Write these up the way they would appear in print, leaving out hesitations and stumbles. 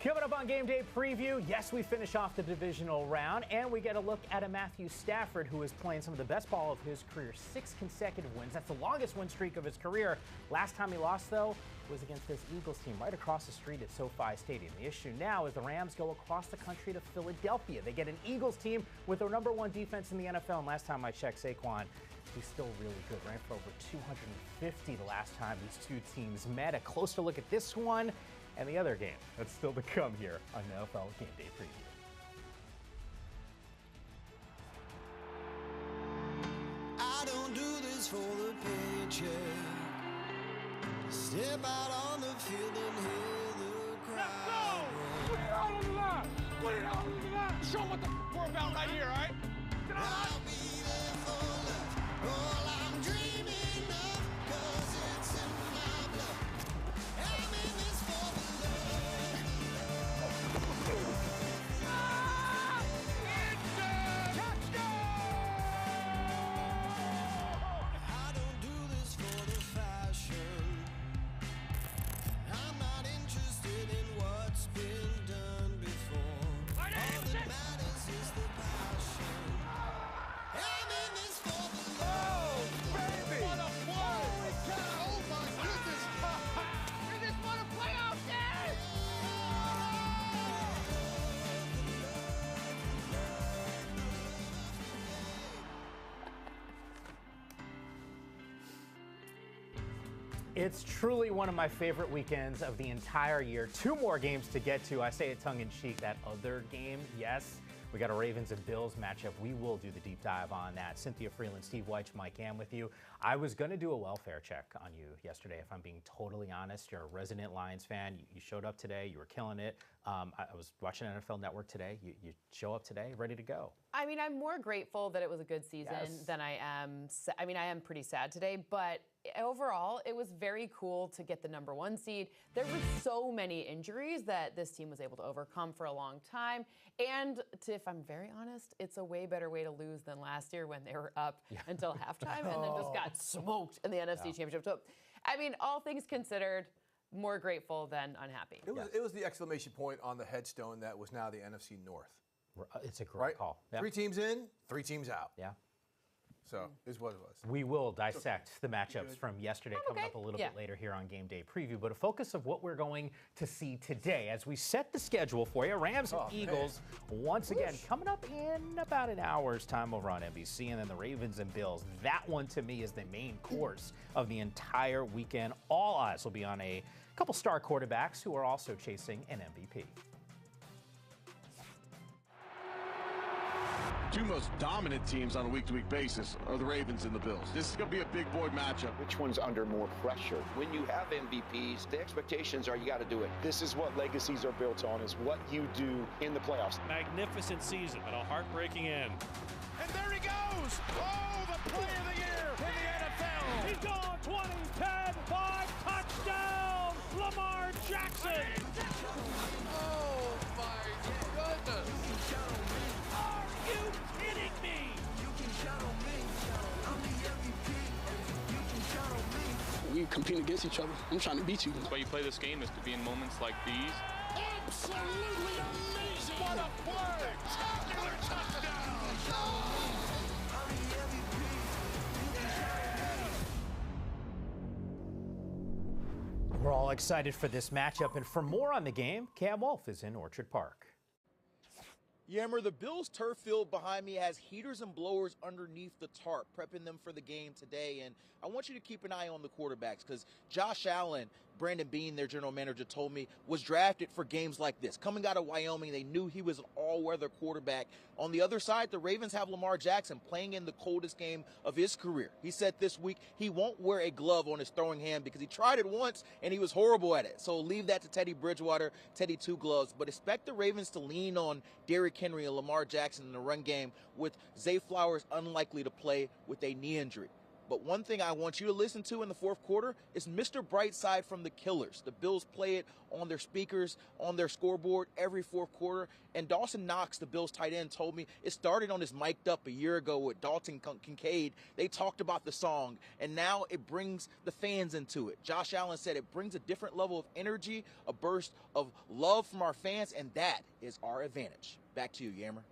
Coming up on Game Day Preview, yes, we finish off the divisional round, and we get a look at a Matthew Stafford who is playing some of the best ball of his career. 6 consecutive wins. That's the longest win streak of his career. Last time he lost, though, was against this Eagles team right across the street at SoFi Stadium. The issue now is the Rams go across the country to Philadelphia. They get an Eagles team with their #1 defense in the NFL, and last time I checked, Saquon, he's still really good. Ran for over 250 the last time these two teams met. A closer look at this one and the other game that's still to come here on the NFL Game Day Preview. I don't do this for the paycheck. Step out on the field and hear the crowd. Let's go! Put it out on the line! Put it out on the line! Show them what we're about right here, all right? Get on! I'll be there for love. All I'm dreaming of, 'cause it's in my blood. I'm in this for the love. It's a touchdown! I don't do this for the fashion. I'm not interested in what's been done before. All that matters is the passion. I'm in this for the love. Baby! What a play! Holy cow! Oh my goodness! Is this what a playoff game? It's truly one of my favorite weekends of the entire year. 2 more games to get to. I say it tongue-in-cheek. That other game, yes. We got a Ravens and Bills matchup. We will do the deep dive on that. Cynthia Freeland, Steve Weich, Mike Am with you. I was going to do a welfare check on you yesterday, if I'm being totally honest. You're a resident Lions fan. You showed up today. You were killing it. I was watching NFL Network today. You show up today, ready to go. I mean, I'm more grateful that it was a good season than I am. I mean, I am pretty sad today, but overall, it was very cool to get the #1 seed. There were so many injuries that this team was able to overcome for a long time. And if I'm very honest, it's a way better way to lose than last year when they were up until halftime and then just got smoked in the NFC Championship. So, I mean, all things considered, more grateful than unhappy. It was the exclamation point on the headstone that was now the NFC North. It's a great call. Yeah. 3 teams in, 3 teams out. Yeah. So, is what it was. We will dissect the matchups from yesterday coming up a little bit later here on Game Day Preview. But a focus of what we're going to see today as we set the schedule for you. Rams and Eagles once again coming up in about an hour's time over on NBC. And then the Ravens and Bills. That one to me is the main course of the entire weekend. All eyes will be on a couple star quarterbacks who are also chasing an MVP. 2 most dominant teams on a week-to-week basis are the Ravens and the Bills. This is going to be a big boy matchup. Which one's under more pressure? When you have MVPs, the expectations are you got to do it. This is what legacies are built on, is what you do in the playoffs. Magnificent season, but a heartbreaking end. And there he goes! Oh, the play of the year in the NFL! He's gone 20, 10, 5, touchdown! Lamar Jackson! Oh, my goodness! Are you kidding me? You can count on me. I'm the MVP. You can count on me. We compete against each other. I'm trying to beat you. That's why you play this game, is to be in moments like these. Absolutely amazing! What a play! Spectacular touchdown! I'm the MVP. You can count on me. We're all excited for this matchup. And for more on the game, Cam Wolf is in Orchard Park. Yammer, the Bills turf field behind me has heaters and blowers underneath the tarp, prepping them for the game today. And I want you to keep an eye on the quarterbacks because Josh Allen, Brandon Beane, their general manager, told me was drafted for games like this. Coming out of Wyoming, they knew he was an all-weather quarterback. On the other side, the Ravens have Lamar Jackson playing in the coldest game of his career. He said this week he won't wear a glove on his throwing hand because he tried it once and he was horrible at it. So leave that to Teddy Bridgewater, Teddy Two Gloves. But expect the Ravens to lean on Derrick Henry and Lamar Jackson in the run game, with Zay Flowers unlikely to play with a knee injury. But one thing I want you to listen to in the fourth quarter is Mr. Brightside from the Killers. The Bills play it on their speakers, on their scoreboard every fourth quarter. And Dawson Knox, the Bills tight end, told me it started on his Mic'd Up a year ago with Dalton Kincaid. They talked about the song, and now it brings the fans into it. Josh Allen said it brings a different level of energy, a burst of love from our fans, and that is our advantage. Back to you, Yammer.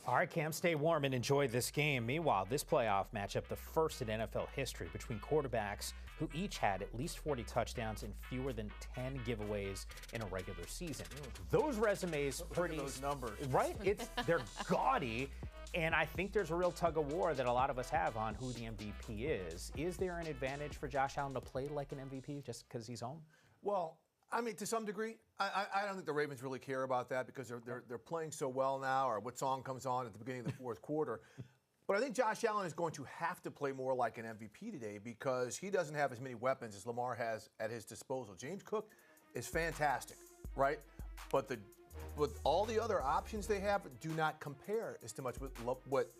All right, Cam, stay warm and enjoy this game. Meanwhile, this playoff matchup, the first in NFL history between quarterbacks who each had at least 40 touchdowns and fewer than 10 giveaways in a regular season. Those resumes, pretty those numbers, right? They're gaudy, and I think there's a real tug of war that a lot of us have on who the MVP is. Is there an advantage for Josh Allen to play like an MVP just because he's home? Well, I mean, to some degree, I don't think the Ravens really care about that because they're playing so well now, or what song comes on at the beginning of the fourth quarter. But I think Josh Allen is going to have to play more like an MVP today because he doesn't have as many weapons as Lamar has at his disposal. James Cook is fantastic, right? But all the other options they have do not compare as much with what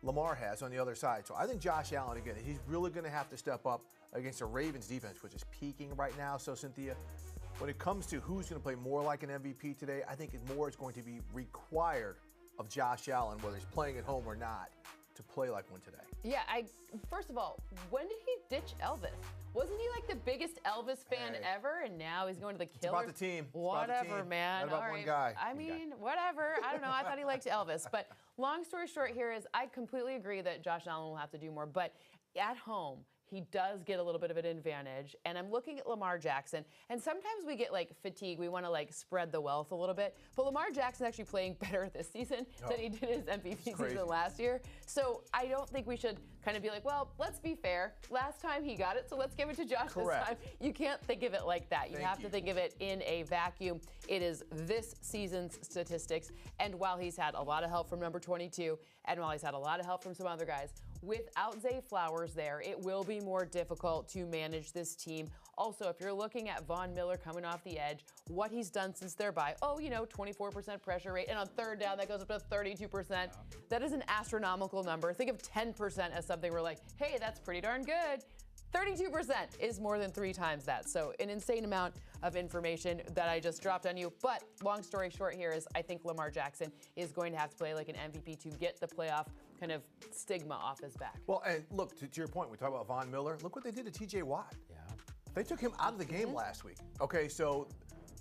Lamar has on the other side. So I think Josh Allen, again, he's really going to have to step up against the Ravens defense, which is peaking right now. So, Cynthia, when it comes to who's going to play more like an MVP today, I think more is going to be required of Josh Allen, whether he's playing at home or not, to play like one today. Yeah, first of all, when did he ditch Elvis? Wasn't he like the biggest Elvis fan ever? And now he's going to the Killers? It's about the team. Whatever, man. Not about one guy. I mean, whatever. I don't know. I thought he liked Elvis. But long story short here is I completely agree that Josh Allen will have to do more. But at home, he does get a little bit of an advantage. And I'm looking at Lamar Jackson. And sometimes we get like fatigue. We want to like spread the wealth a little bit. But Lamar Jackson's actually playing better this season than he did his MVP season last year. So I don't think we should kind of be like, well, let's be fair. Last time he got it, so let's give it to Josh this time. You can't think of it like that. You have to think of it in a vacuum. It is this season's statistics. And while he's had a lot of help from number 22, and while he's had a lot of help from some other guys, without Zay Flowers there, it will be more difficult to manage this team. Also, if you're looking at Von Miller coming off the edge, what he's done since their bye, 24% pressure rate, and on third down, that goes up to 32%. That is an astronomical number. Think of 10% as something we're like, hey, that's pretty darn good. 32% is more than 3 times that. So an insane amount of information that I just dropped on you. But long story short here is I think Lamar Jackson is going to have to play like an MVP to get the playoff kind of stigma off his back. Well, and look, to your point, we talk about Von Miller. Look what they did to T.J. Watt. Yeah. They took him out of the game last week. Okay, so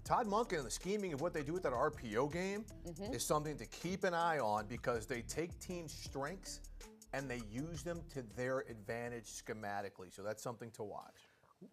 Todd Monken and the scheming of what they do with that RPO game is something to keep an eye on because they take team strengths and they use them to their advantage schematically. So that's something to watch.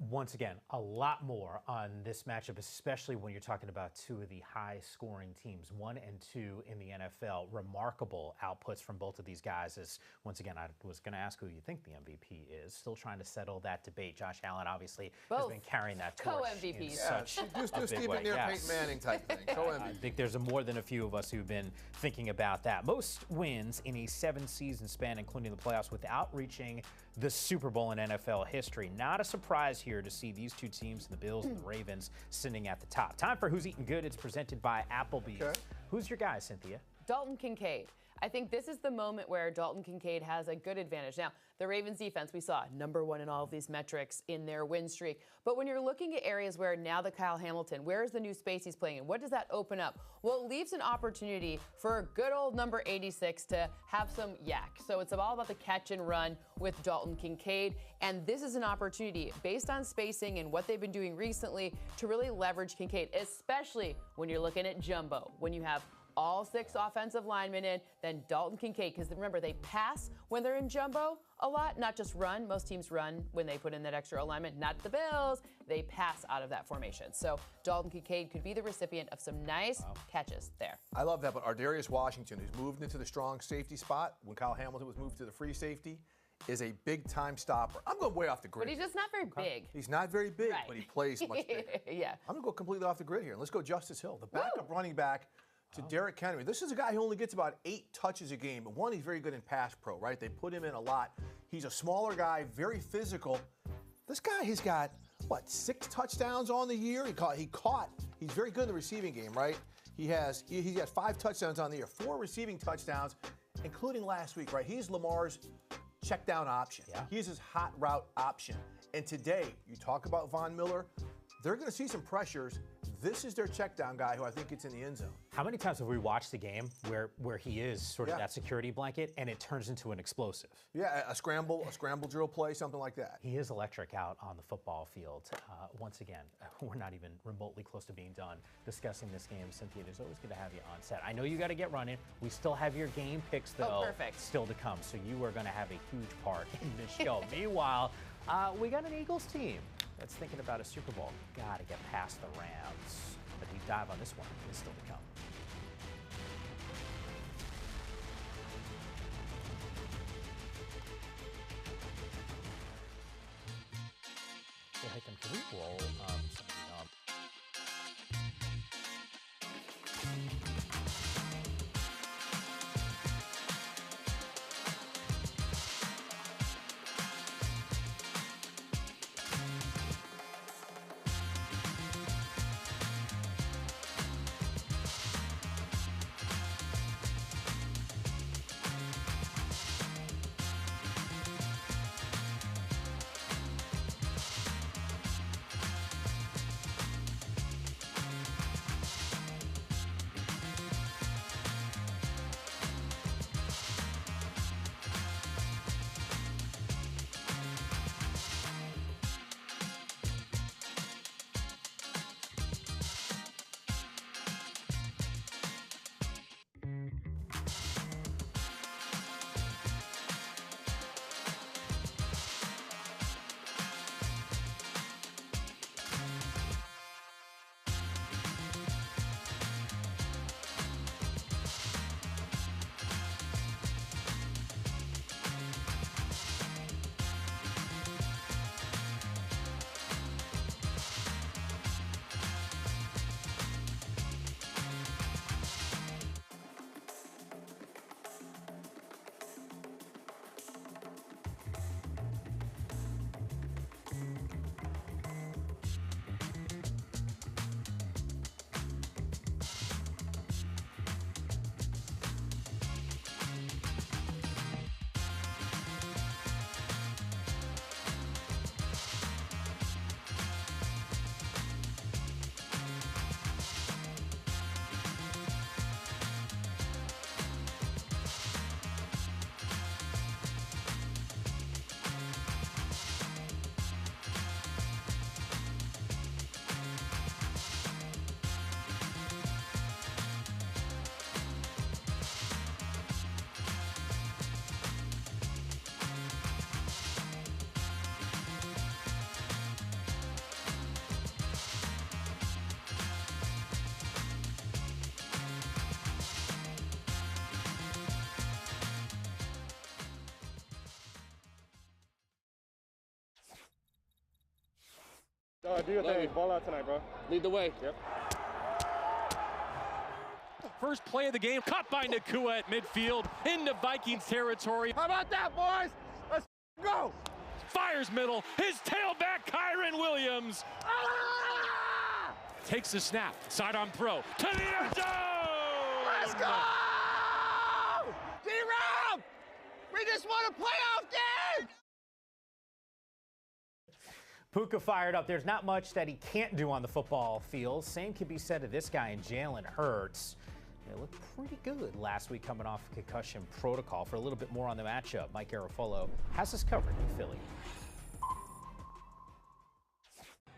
Once again, a lot more on this matchup, especially when you're talking about two of the high-scoring teams, 1 and 2 in the NFL. Remarkable outputs from both of these guys. As once again, I was going to ask who you think the MVP is. Still trying to settle that debate. Josh Allen obviously has been carrying that torch. Co-MVPs. Just do Stephen near Peyton Manning type thing. Co-MVP. I think there's more than a few of us who've been thinking about that. Most wins in a 7-season span, including the playoffs, without reaching the Super Bowl in NFL history. Not a surprise here to see these two teams, the Bills and the Ravens, sitting at the top. Time for Who's Eating Good. It's presented by Applebee's. Okay. Who's your guy, Cynthia? Dalton Kincaid. I think this is the moment where Dalton Kincaid has a good advantage. Now, the Ravens defense, we saw #1 in all of these metrics in their win streak. But when you're looking at areas where now that Kyle Hamilton, where's the new space he's playing in? What does that open up? Well, it leaves an opportunity for a good old number 86 to have some yak. So it's all about the catch and run with Dalton Kincaid. And this is an opportunity based on spacing and what they've been doing recently to really leverage Kincaid, especially when you're looking at jumbo, when you have all 6 offensive linemen in, then Dalton Kincaid, because remember, they pass when they're in jumbo a lot, not just run. Most teams run when they put in that extra alignment, not the Bills. They pass out of that formation. So Dalton Kincaid could be the recipient of some nice catches there. I love that, but Ardarius Washington, who's moved into the strong safety spot when Kyle Hamilton was moved to the free safety, is a big-time stopper. I'm going way off the grid. But he's just not very big. He's not very big, but he plays much bigger. Yeah. I'm going to go completely off the grid here. And let's go Justice Hill, the backup running back to Derrick Henry. This is a guy who only gets about 8 touches a game. But one, he's very good in pass pro, right? They put him in a lot. He's a smaller guy, very physical. This guy has got, 6 touchdowns on the year? He's very good in the receiving game, right? He's got 5 touchdowns on the year, 4 receiving touchdowns, including last week, right? He's Lamar's check down option. Yeah. He is his hot route option. And today, you talk about Von Miller, they're going to see some pressures. This is their check down guy who I think gets in the end zone. How many times have we watched the game where he is sort of that security blanket and it turns into an explosive? Yeah, a scramble drill play, something like that. He is electric out on the football field. Once again, we're not even remotely close to being done discussing this game. Cynthia, there's always good to have you on set. I know you got to get running. We still have your game picks, though, still to come. So you are going to have a huge part in this show. Meanwhile, we got an Eagles team that's thinking about a Super Bowl. Got to get past the Rams. A deep dive on this one is still to come. So, hey, can we roll something up? Do your thing. Ball out tonight, bro. Lead the way. Yep. First play of the game, caught by Nakua at midfield into Vikings territory. How about that, boys? Let's go. Fires middle, his tailback, Kyron Williams. Takes the snap, sidearm throw to the end zone. Let's go! D-Rob! We just won a playoff game! Puka fired up. There's not much that he can't do on the football field. Same can be said of this guy in Jalen Hurts. They looked pretty good last week coming off concussion protocol. For a little bit more on the matchup, Mike Garofolo has us covered in Philly.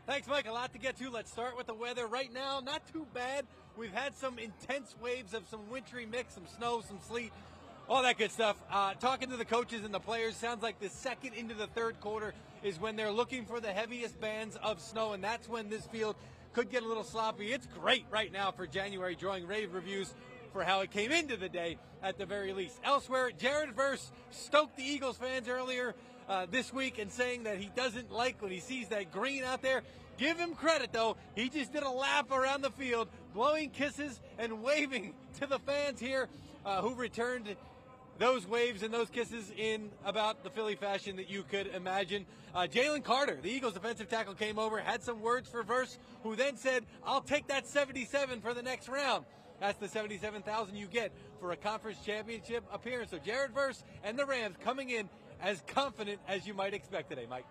Thanks, Mike. A lot to get to. Let's start with the weather. Right now, not too bad. We've had some intense waves of some wintry mix, some snow, some sleet, all that good stuff. Talking to the coaches and the players, sounds like the second into the third quarter is when they're looking for the heaviest bands of snow, and that's when this field could get a little sloppy. It's great right now for January, drawing rave reviews for how it came into the day at the very least. Elsewhere, Jared Verse stoked the Eagles fans earlier this week and saying that he doesn't like when he sees that green out there. Give him credit, though. He just did a lap around the field, blowing kisses and waving to the fans here who returned those waves and those kisses in about the Philly fashion that you could imagine. Jalen Carter, the Eagles defensive tackle, came over, had some words for Verse, who then said, "I'll take that 77 for the next round." That's the $77,000 you get for a conference championship appearance. So Jared Verse and the Rams coming in as confident as you might expect today, Mike.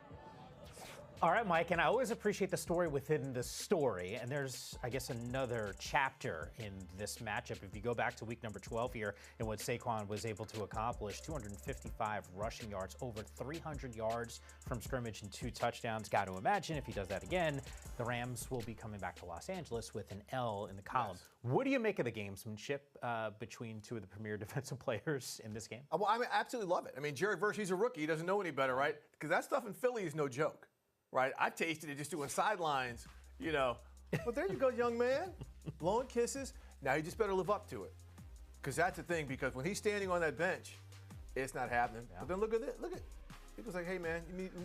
All right, Mike, and I always appreciate the story within the story, and there's, I guess, another chapter in this matchup. If you go back to week number 12 here and what Saquon was able to accomplish, 255 rushing yards, over 300 yards from scrimmage and 2 touchdowns. Got to imagine if he does that again, the Rams will be coming back to Los Angeles with an L in the column. Yes. What do you make of the gamesmanship between 2 of the premier defensive players in this game? Well, I absolutely love it. I mean, Jared Verse, he's a rookie. He doesn't know any better, right? Because that stuff in Philly is no joke. Right, I've tasted it just doing sidelines, you know. But there you go, young man, blowing kisses. Now you just better live up to it, because that's the thing. Because when he's standing on that bench, it's not happening. Yeah. But then look at it. Look at people's like, hey man,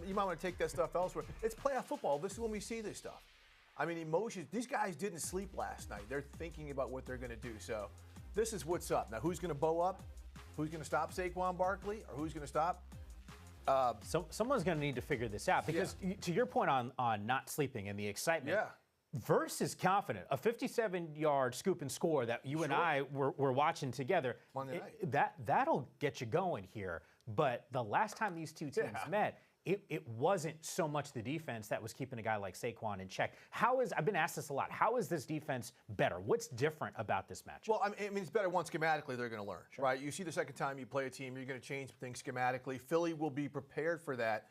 you might want to take that stuff elsewhere. It's playoff football. This is when we see this stuff. I mean, emotions. These guys didn't sleep last night. They're thinking about what they're going to do. So this is what's up. Now, who's going to bow up? Who's going to stop Saquon Barkley, or who's going to stop? So someone's going to need to figure this out, because to your point on not sleeping and the excitement, Verse is confident. A 57-yard scoop and score that you and I were watching together, Monday night. That'll get you going here. But the last time these two teams met, it wasn't so much the defense that was keeping a guy like Saquon in check. I've been asked this a lot, how is this defense better? What's different about this match? Well, I mean, it's better once schematically they're going to learn, right? You see the second time you play a team, you're going to change things schematically. Philly will be prepared for that.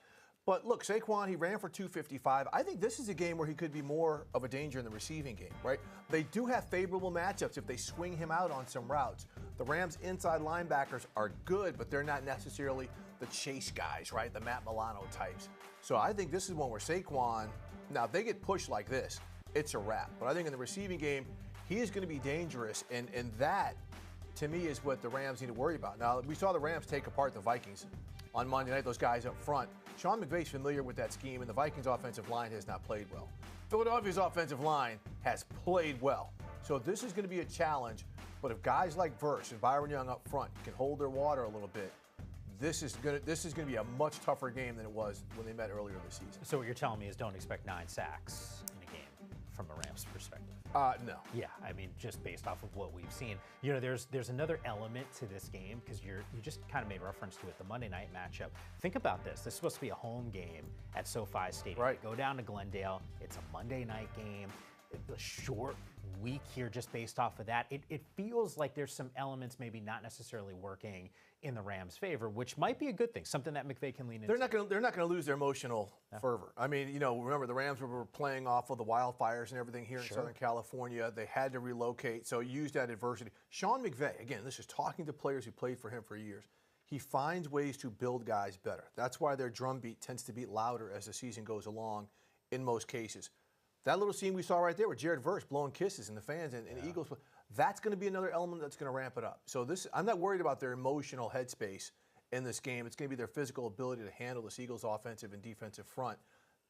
But look, Saquon, he ran for 255. I think this is a game where he could be more of a danger in the receiving game, right? They do have favorable matchups if they swing him out on some routes. The Rams' inside linebackers are good, but they're not necessarily the chase guys, right? The Matt Milano types. So I think this is one where Saquon, now if they get pushed like this, it's a wrap. But I think in the receiving game, he is going to be dangerous, and that, to me, is what the Rams need to worry about. Now, we saw the Rams take apart the Vikings on Monday night, those guys up front. Sean McVay's familiar with that scheme, and the Vikings' offensive line has not played well. Philadelphia's offensive line has played well. So this is going to be a challenge, but if guys like Verse and Byron Young up front can hold their water a little bit, this is going to be a much tougher game than it was when they met earlier this season. So what you're telling me is don't expect 9 sacks in a game from a Rams perspective. No. Yeah, I mean, just based off of what we've seen. You know, there's another element to this game, because you just kind of made reference to it, the Monday night matchup. Think about this. This is supposed to be a home game at SoFi Stadium. Right. Go down to Glendale. It's a Monday night game. A short week here just based off of that. It feels like there's some elements maybe not necessarily working in the Rams' favor, which might be a good thing, something that McVay can lean into. They're not going to lose their emotional fervor. I mean, you know, remember the Rams were playing off of the wildfires and everything here in Southern California. They had to relocate, so use that adversity. Sean McVay, again, this is talking to players who played for him for years. He finds ways to build guys better. That's why their drumbeat tends to beat louder as the season goes along in most cases. That little scene we saw right there with Jared Verse blowing kisses and the fans and Eagles, that's going to be another element that's going to ramp it up. So I'm not worried about their emotional headspace in this game. It's going to be their physical ability to handle this Eagles offensive and defensive front.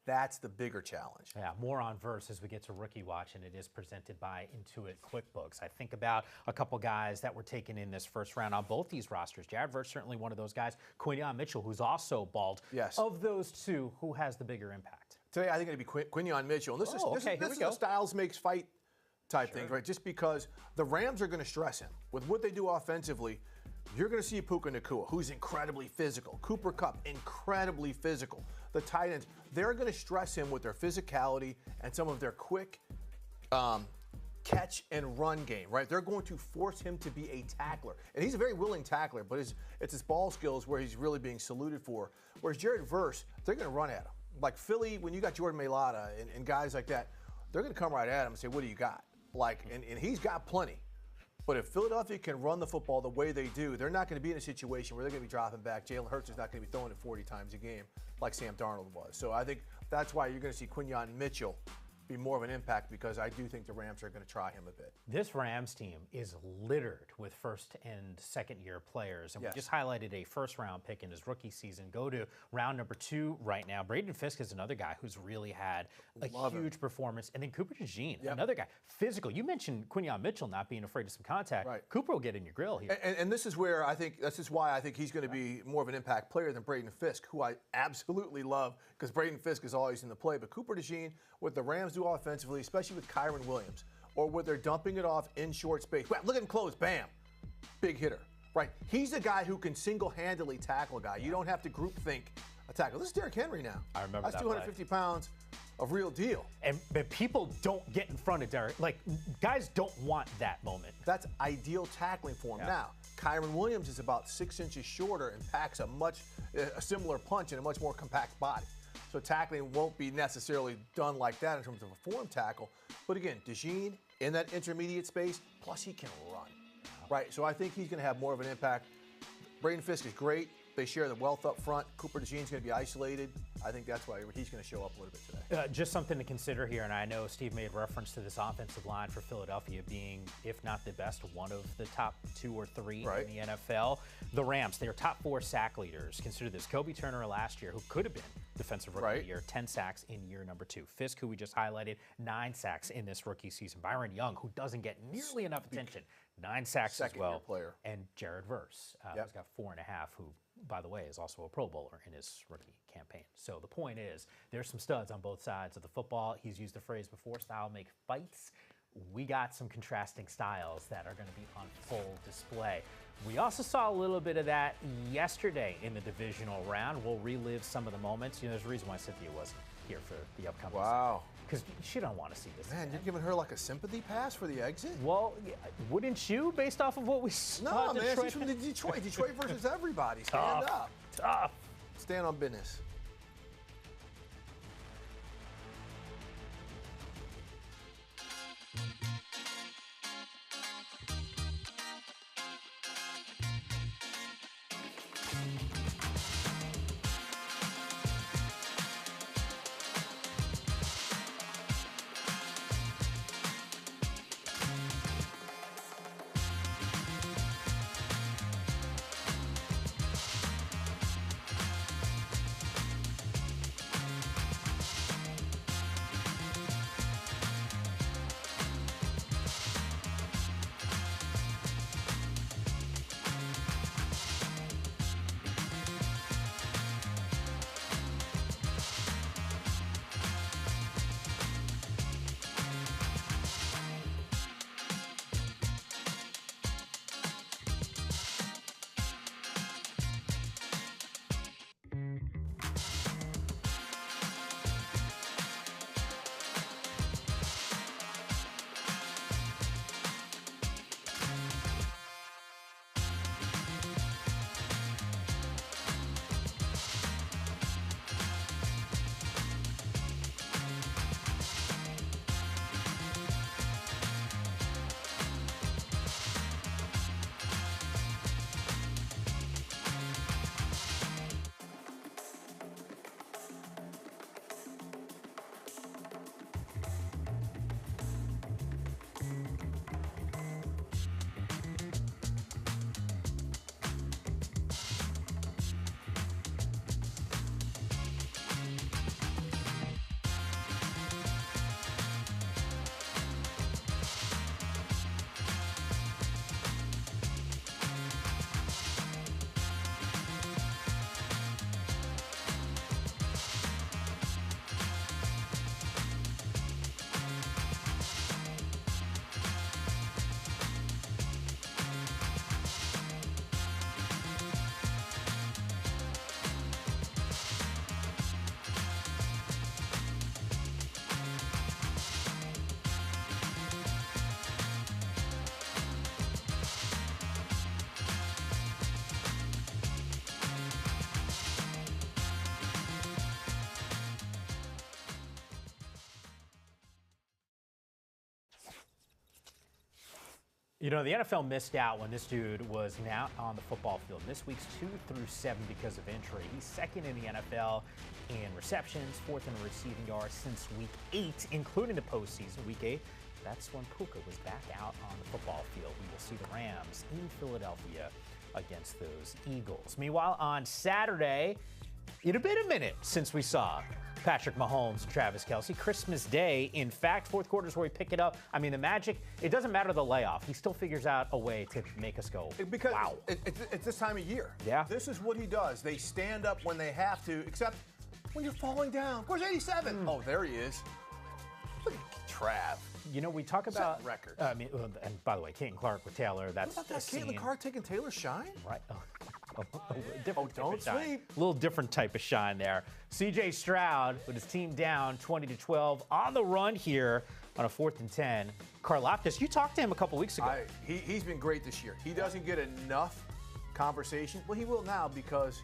That's the bigger challenge. Yeah, more on Verse as we get to Rookie Watch, and it is presented by Intuit QuickBooks. I think about a couple guys that were taken in this first round on both these rosters. Jared Verse, certainly one of those guys. Quinyon Mitchell, who's also bald. Yes. Of those two, who has the bigger impact? Today, I think it'd be Quinyon Mitchell. And this is a styles makes fight type thing, right? Just because the Rams are going to stress him. With what they do offensively, you're going to see Puka Nacua, who's incredibly physical. Cooper Kupp, incredibly physical. The tight ends, they're going to stress him with their physicality and some of their quick catch and run game, right? They're going to force him to be a tackler. And he's a very willing tackler, but it's his ball skills where he's really being saluted for. Whereas Jared Verse, they're going to run at him. Like Philly, when you got Jordan Mailata and guys like that, they're going to come right at him and say, what do you got? And he's got plenty. But if Philadelphia can run the football the way they do, they're not going to be in a situation where they're going to be dropping back. Jalen Hurts is not going to be throwing it 40 times a game like Sam Darnold was. So I think that's why you're going to see Quinyon Mitchell be more of an impact, because I do think the Rams are going to try him a bit. This Rams team is littered with first and second year players. And we just highlighted a first round pick in his rookie season. Go to round number 2 right now. Braden Fisk is another guy who's really had a huge performance. And then Cooper DeJean, another guy. Physical. You mentioned Quinyon Mitchell not being afraid of some contact. Right. Cooper will get in your grill here. And this is where why I think he's going to be more of an impact player than Braden Fisk, who I absolutely love, because Braden Fisk is always in the play. But Cooper DeJean, what the Rams do offensively, especially with Kyron Williams, or where they're dumping it off in short space. Well, look at him close, bam, big hitter. Right. He's the guy who can single-handedly tackle a guy. You don't have to group think a tackle. This is Derrick Henry now. I remember that. That's 250 pounds of real deal. But people don't get in front of Derrick. Like, guys don't want that moment. That's ideal tackling for him. Yeah. Now, Kyron Williams is about 6 inches shorter and packs a similar punch in a much more compact body. So tackling won't be necessarily done like that in terms of a form tackle. But again, DeJean in that intermediate space, plus he can run. Right, so I think he's going to have more of an impact. Braden Fisk is great. They share the wealth up front. Cooper DeJean's going to be isolated. I think that's why he's going to show up a little bit today. Just something to consider here, and I know Steve made reference to this offensive line for Philadelphia being, if not the best, one of the top 2 or 3 in the NFL. The Rams, they are top 4 sack leaders. Consider this. Kobe Turner last year, who could have been Defensive Rookie of the Year, 10 sacks in year number 2. Fisk, who we just highlighted, 9 sacks in this rookie season. Byron Young, who doesn't get nearly enough attention, 9 sacks as well. Player. And Jared Verse, who's got 4.5, who, by the way, is also a Pro Bowler in his rookie campaign. So the point is, there's some studs on both sides of the football. He's used the phrase before, style make fights. We got some contrasting styles that are going to be on full display. We also saw a little bit of that yesterday in the divisional round. We'll relive some of the moments. You know, there's a reason why Cynthia wasn't here for the upcoming season. Because she don't want to see this. Man, you're giving her like a sympathy pass for the exit? Well, wouldn't you, based off of what we saw? No, man, she's from Detroit. Detroit versus everybody. Stand up. Tough. Stand on business. You know, the NFL missed out when this dude was now on the football field. This week's 2 through 7 because of injury. He's second in the NFL in receptions, 4th in receiving yards since week 8, including the postseason, week 8. That's when Puka was back out on the football field. We will see the Rams in Philadelphia against those Eagles. Meanwhile, on Saturday, it had been a minute since we saw Patrick Mahomes and Travis Kelce. Christmas Day, in fact, fourth quarter is where we pick it up. I mean, the magic, it doesn't matter the layoff. He still figures out a way to make us go, because wow. It's this time of year. Yeah. This is what he does. They stand up when they have to, except when you're falling down. Where's 87? Oh, there he is. Look at Trav. You know, we talk about record. I mean, and by the way, Kate and Clark with Taylor. That's what about that kid in the car taking Taylor's shine? Right. Don't sleep. A little different type of shine there. C.J. Stroud with his team down 20-12 on the run here on a 4th and 10. Karlaftis, you talked to him a couple weeks ago. He's been great this year. He doesn't get enough conversation. Well, he will now because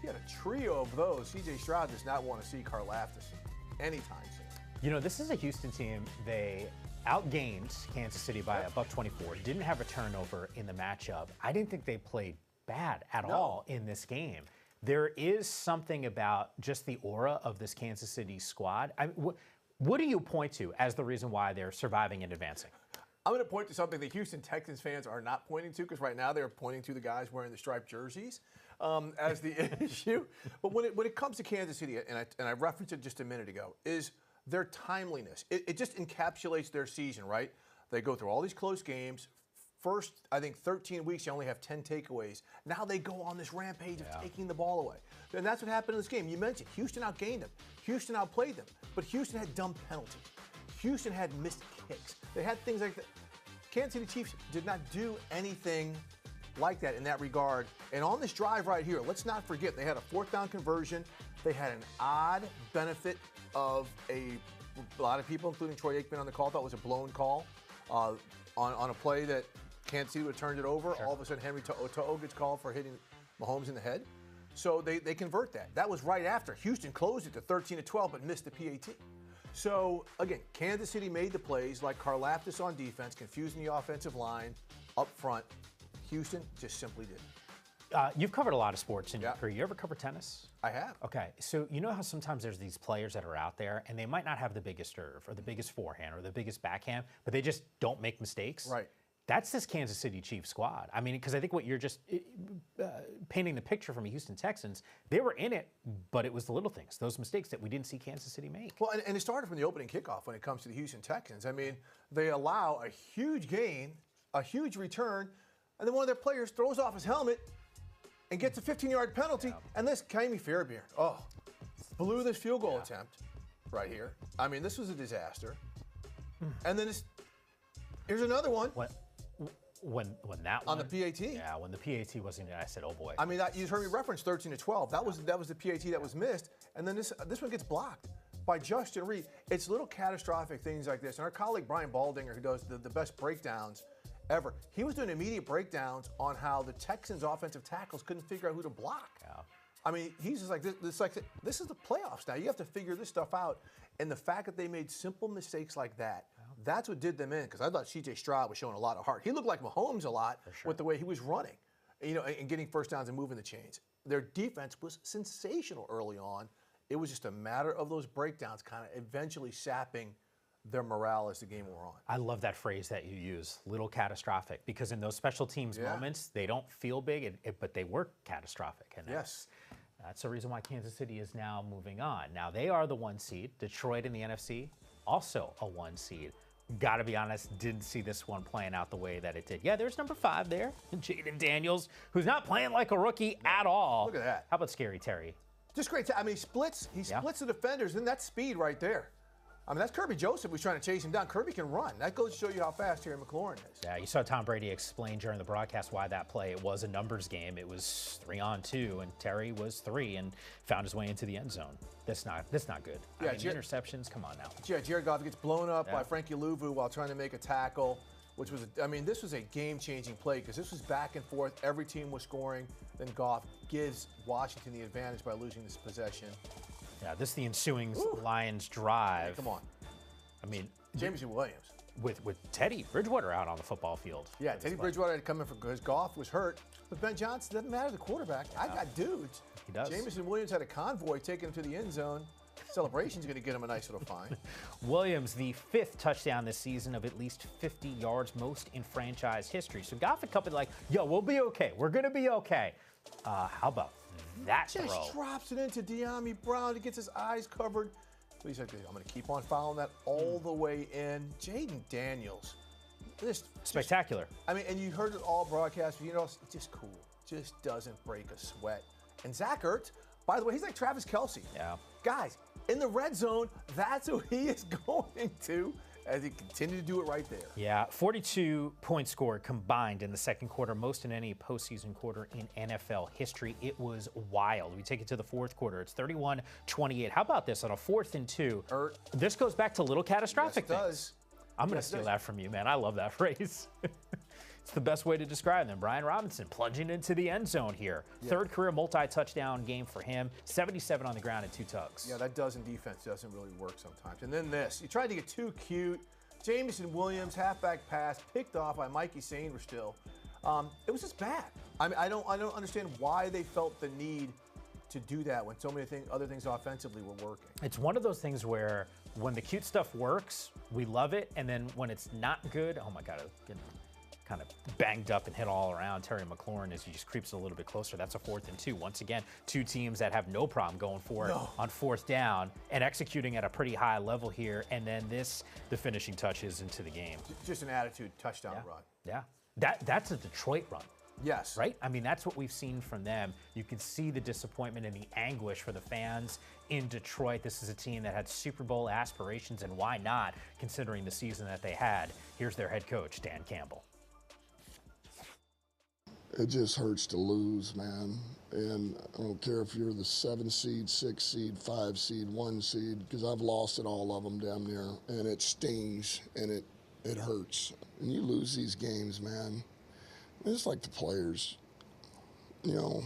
he had a trio of those. C.J. Stroud does not want to see Karlaftis anytime soon. You know, this is a Houston team. They outgained Kansas City by $124. Didn't have a turnover in the matchup. I didn't think they played bad at all in this game. There is something about just the aura of this Kansas City squad. What do you point to as the reason why they're surviving and advancing? I'm going to point to something the Houston Texans fans are not pointing to, because right now they're pointing to the guys wearing the striped jerseys as the issue. But when it comes to Kansas City, and I referenced it just a minute ago, is their timeliness. It just encapsulates their season, right? They go through all these close games. First, I think 13 weeks, you only have 10 takeaways. Now they go on this rampage of taking the ball away. And that's what happened in this game. You mentioned Houston outgained them. Houston outplayed them. But Houston had dumb penalties. Houston had missed kicks. They had things like that. Kansas City Chiefs did not do anything like that in that regard. And on this drive right here, let's not forget, they had a 4th down conversion. They had an odd benefit of a lot of people, including Troy Aikman on the call, thought it was a blown call on a play that Kansas City would have turned it over. All of a sudden, Henry To'o gets called for hitting Mahomes in the head. So they convert that. That was right after. Houston closed it to 13-12, but missed the PAT. So, again, Kansas City made the plays like Karlaftis on defense, confusing the offensive line up front. Houston just simply didn't. You've covered a lot of sports in your career. You ever cover tennis? I have. Okay, so you know how sometimes there's these players that are out there and they might not have the biggest serve or the biggest forehand or the biggest backhand, but they just don't make mistakes? Right. That's this Kansas City Chiefs squad. I mean, because I think what you're just painting the picture from the Houston Texans, they were in it, but it was the little things, those mistakes that we didn't see Kansas City make. Well, and it started from the opening kickoff when it comes to the Houston Texans. I mean, they allow a huge gain, a huge return, and then one of their players throws off his helmet and gets a 15-yard penalty, and this Kaimi Fairbairn, blew this field goal attempt right here. I mean, this was a disaster. And then here's another one. When that on one, the PAT. Yeah, when the PAT wasn't in, I said, oh boy. I mean, you heard me reference 13-12. That was the PAT that was missed, and then this one gets blocked by Justin Reed. It's little catastrophic things like this. And our colleague Brian Baldinger, who does the best breakdowns ever, he was doing immediate breakdowns on how the Texans' offensive tackles couldn't figure out who to block. Yeah. I mean, he's just like, this is the playoffs now. You have to figure this stuff out. And the fact that they made simple mistakes like that, that's what did them in, because I thought C.J. Stroud was showing a lot of heart. He looked like Mahomes a lot with the way he was running, and getting first downs and moving the chains. Their defense was sensational early on. It was just a matter of those breakdowns kind of eventually sapping their morale as the game wore on. I love that phrase that you use, little catastrophic, because in those special teams moments, they don't feel big, but they were catastrophic. And that's the reason why Kansas City is now moving on. Now, they are the 1 seed. Detroit in the NFC, also a 1 seed. Got to be honest, didn't see this one playing out the way that it did. Yeah, there's number 5 there, Jaden Daniels, who's not playing like a rookie at all. Look at that. How about Scary Terry? Just great. I mean, he splits the defenders, and that's speed right there. I mean, that's Kirby Joseph who's trying to chase him down. Kirby can run. That goes to show you how fast Terry McLaurin is. Yeah, you saw Tom Brady explain during the broadcast why that play, it was a numbers game. It was 3-on-2, and Terry was 3 and found his way into the end zone. That's not good. Yeah, I mean, interceptions, come on now. Yeah, Jared Goff gets blown up by Frankie Louvu while trying to make a tackle, which was, this was a game-changing play because this was back and forth. Every team was scoring. Then Goff gives Washington the advantage by losing this possession. Yeah, this is the ensuing Lions drive. Yeah, come on. I mean, Jameson Williams. With Teddy Bridgewater out on the football field. Yeah, Teddy Bridgewater had to come in because Goff was hurt. But Ben Johnson, doesn't matter the quarterback. I got dudes. He does. Jameson Williams had a convoy taking him to the end zone. Celebration's going to get him a nice little fine. Williams, the 5th touchdown this season of at least 50 yards, most in franchise history. So Goff had come in like, yo, we'll be okay. We're going to be okay. How about that throw? Just drops it into De'Ami Brown. He gets his eyes covered. But he's like, I'm going to keep on following that all the way in. Jaden Daniels. Spectacular. And you heard it all broadcast, but it's just cool. Just doesn't break a sweat. And Zach Ertz, by the way, he's like Travis Kelce. Yeah. Guys, in the red zone, that's who he is going to. as he continued to do it right there. Yeah, 42 points scored combined in the second quarter, most in any postseason quarter in NFL history. It was wild. We take it to the fourth quarter. It's 31-28. How about this on a 4th and 2? This goes back to little catastrophic Yes, it things. does. I'm going to steal that from you, man. I love that phrase. It's the best way to describe them. Brian Robinson plunging into the end zone here. Yeah. 3rd career multi-touchdown game for him. 77 on the ground and 2 tugs. Yeah, that does in defense doesn't really work sometimes. And then this. You tried to get too cute. Jamison Williams, halfback pass, picked off by Mikey Sainristil. It was just bad. I mean, I don't understand why they felt the need to do that when so many other things offensively were working. It's one of those things where when the cute stuff works, we love it. And then when it's not good, oh my God, it's kind of banged up and hit all around. Terry McLaurin, as he just creeps a little bit closer. That's a 4th and 2. Once again, 2 teams that have no problem going for it on 4th down and executing at a pretty high level here. And then the finishing touches into the game. Just an attitude touchdown run. Yeah, that's a Detroit run. Yes. Right? I mean, that's what we've seen from them. You can see the disappointment and the anguish for the fans in Detroit. This is a team that had Super Bowl aspirations, and why not, considering the season that they had. Here's their head coach, Dan Campbell. It just hurts to lose, man. And I don't care if you're the 7 seed, 6 seed, 5 seed, 1 seed, because I've lost at all of them damn near. And it stings and it hurts. And you lose these games, man. It's like the players, you know.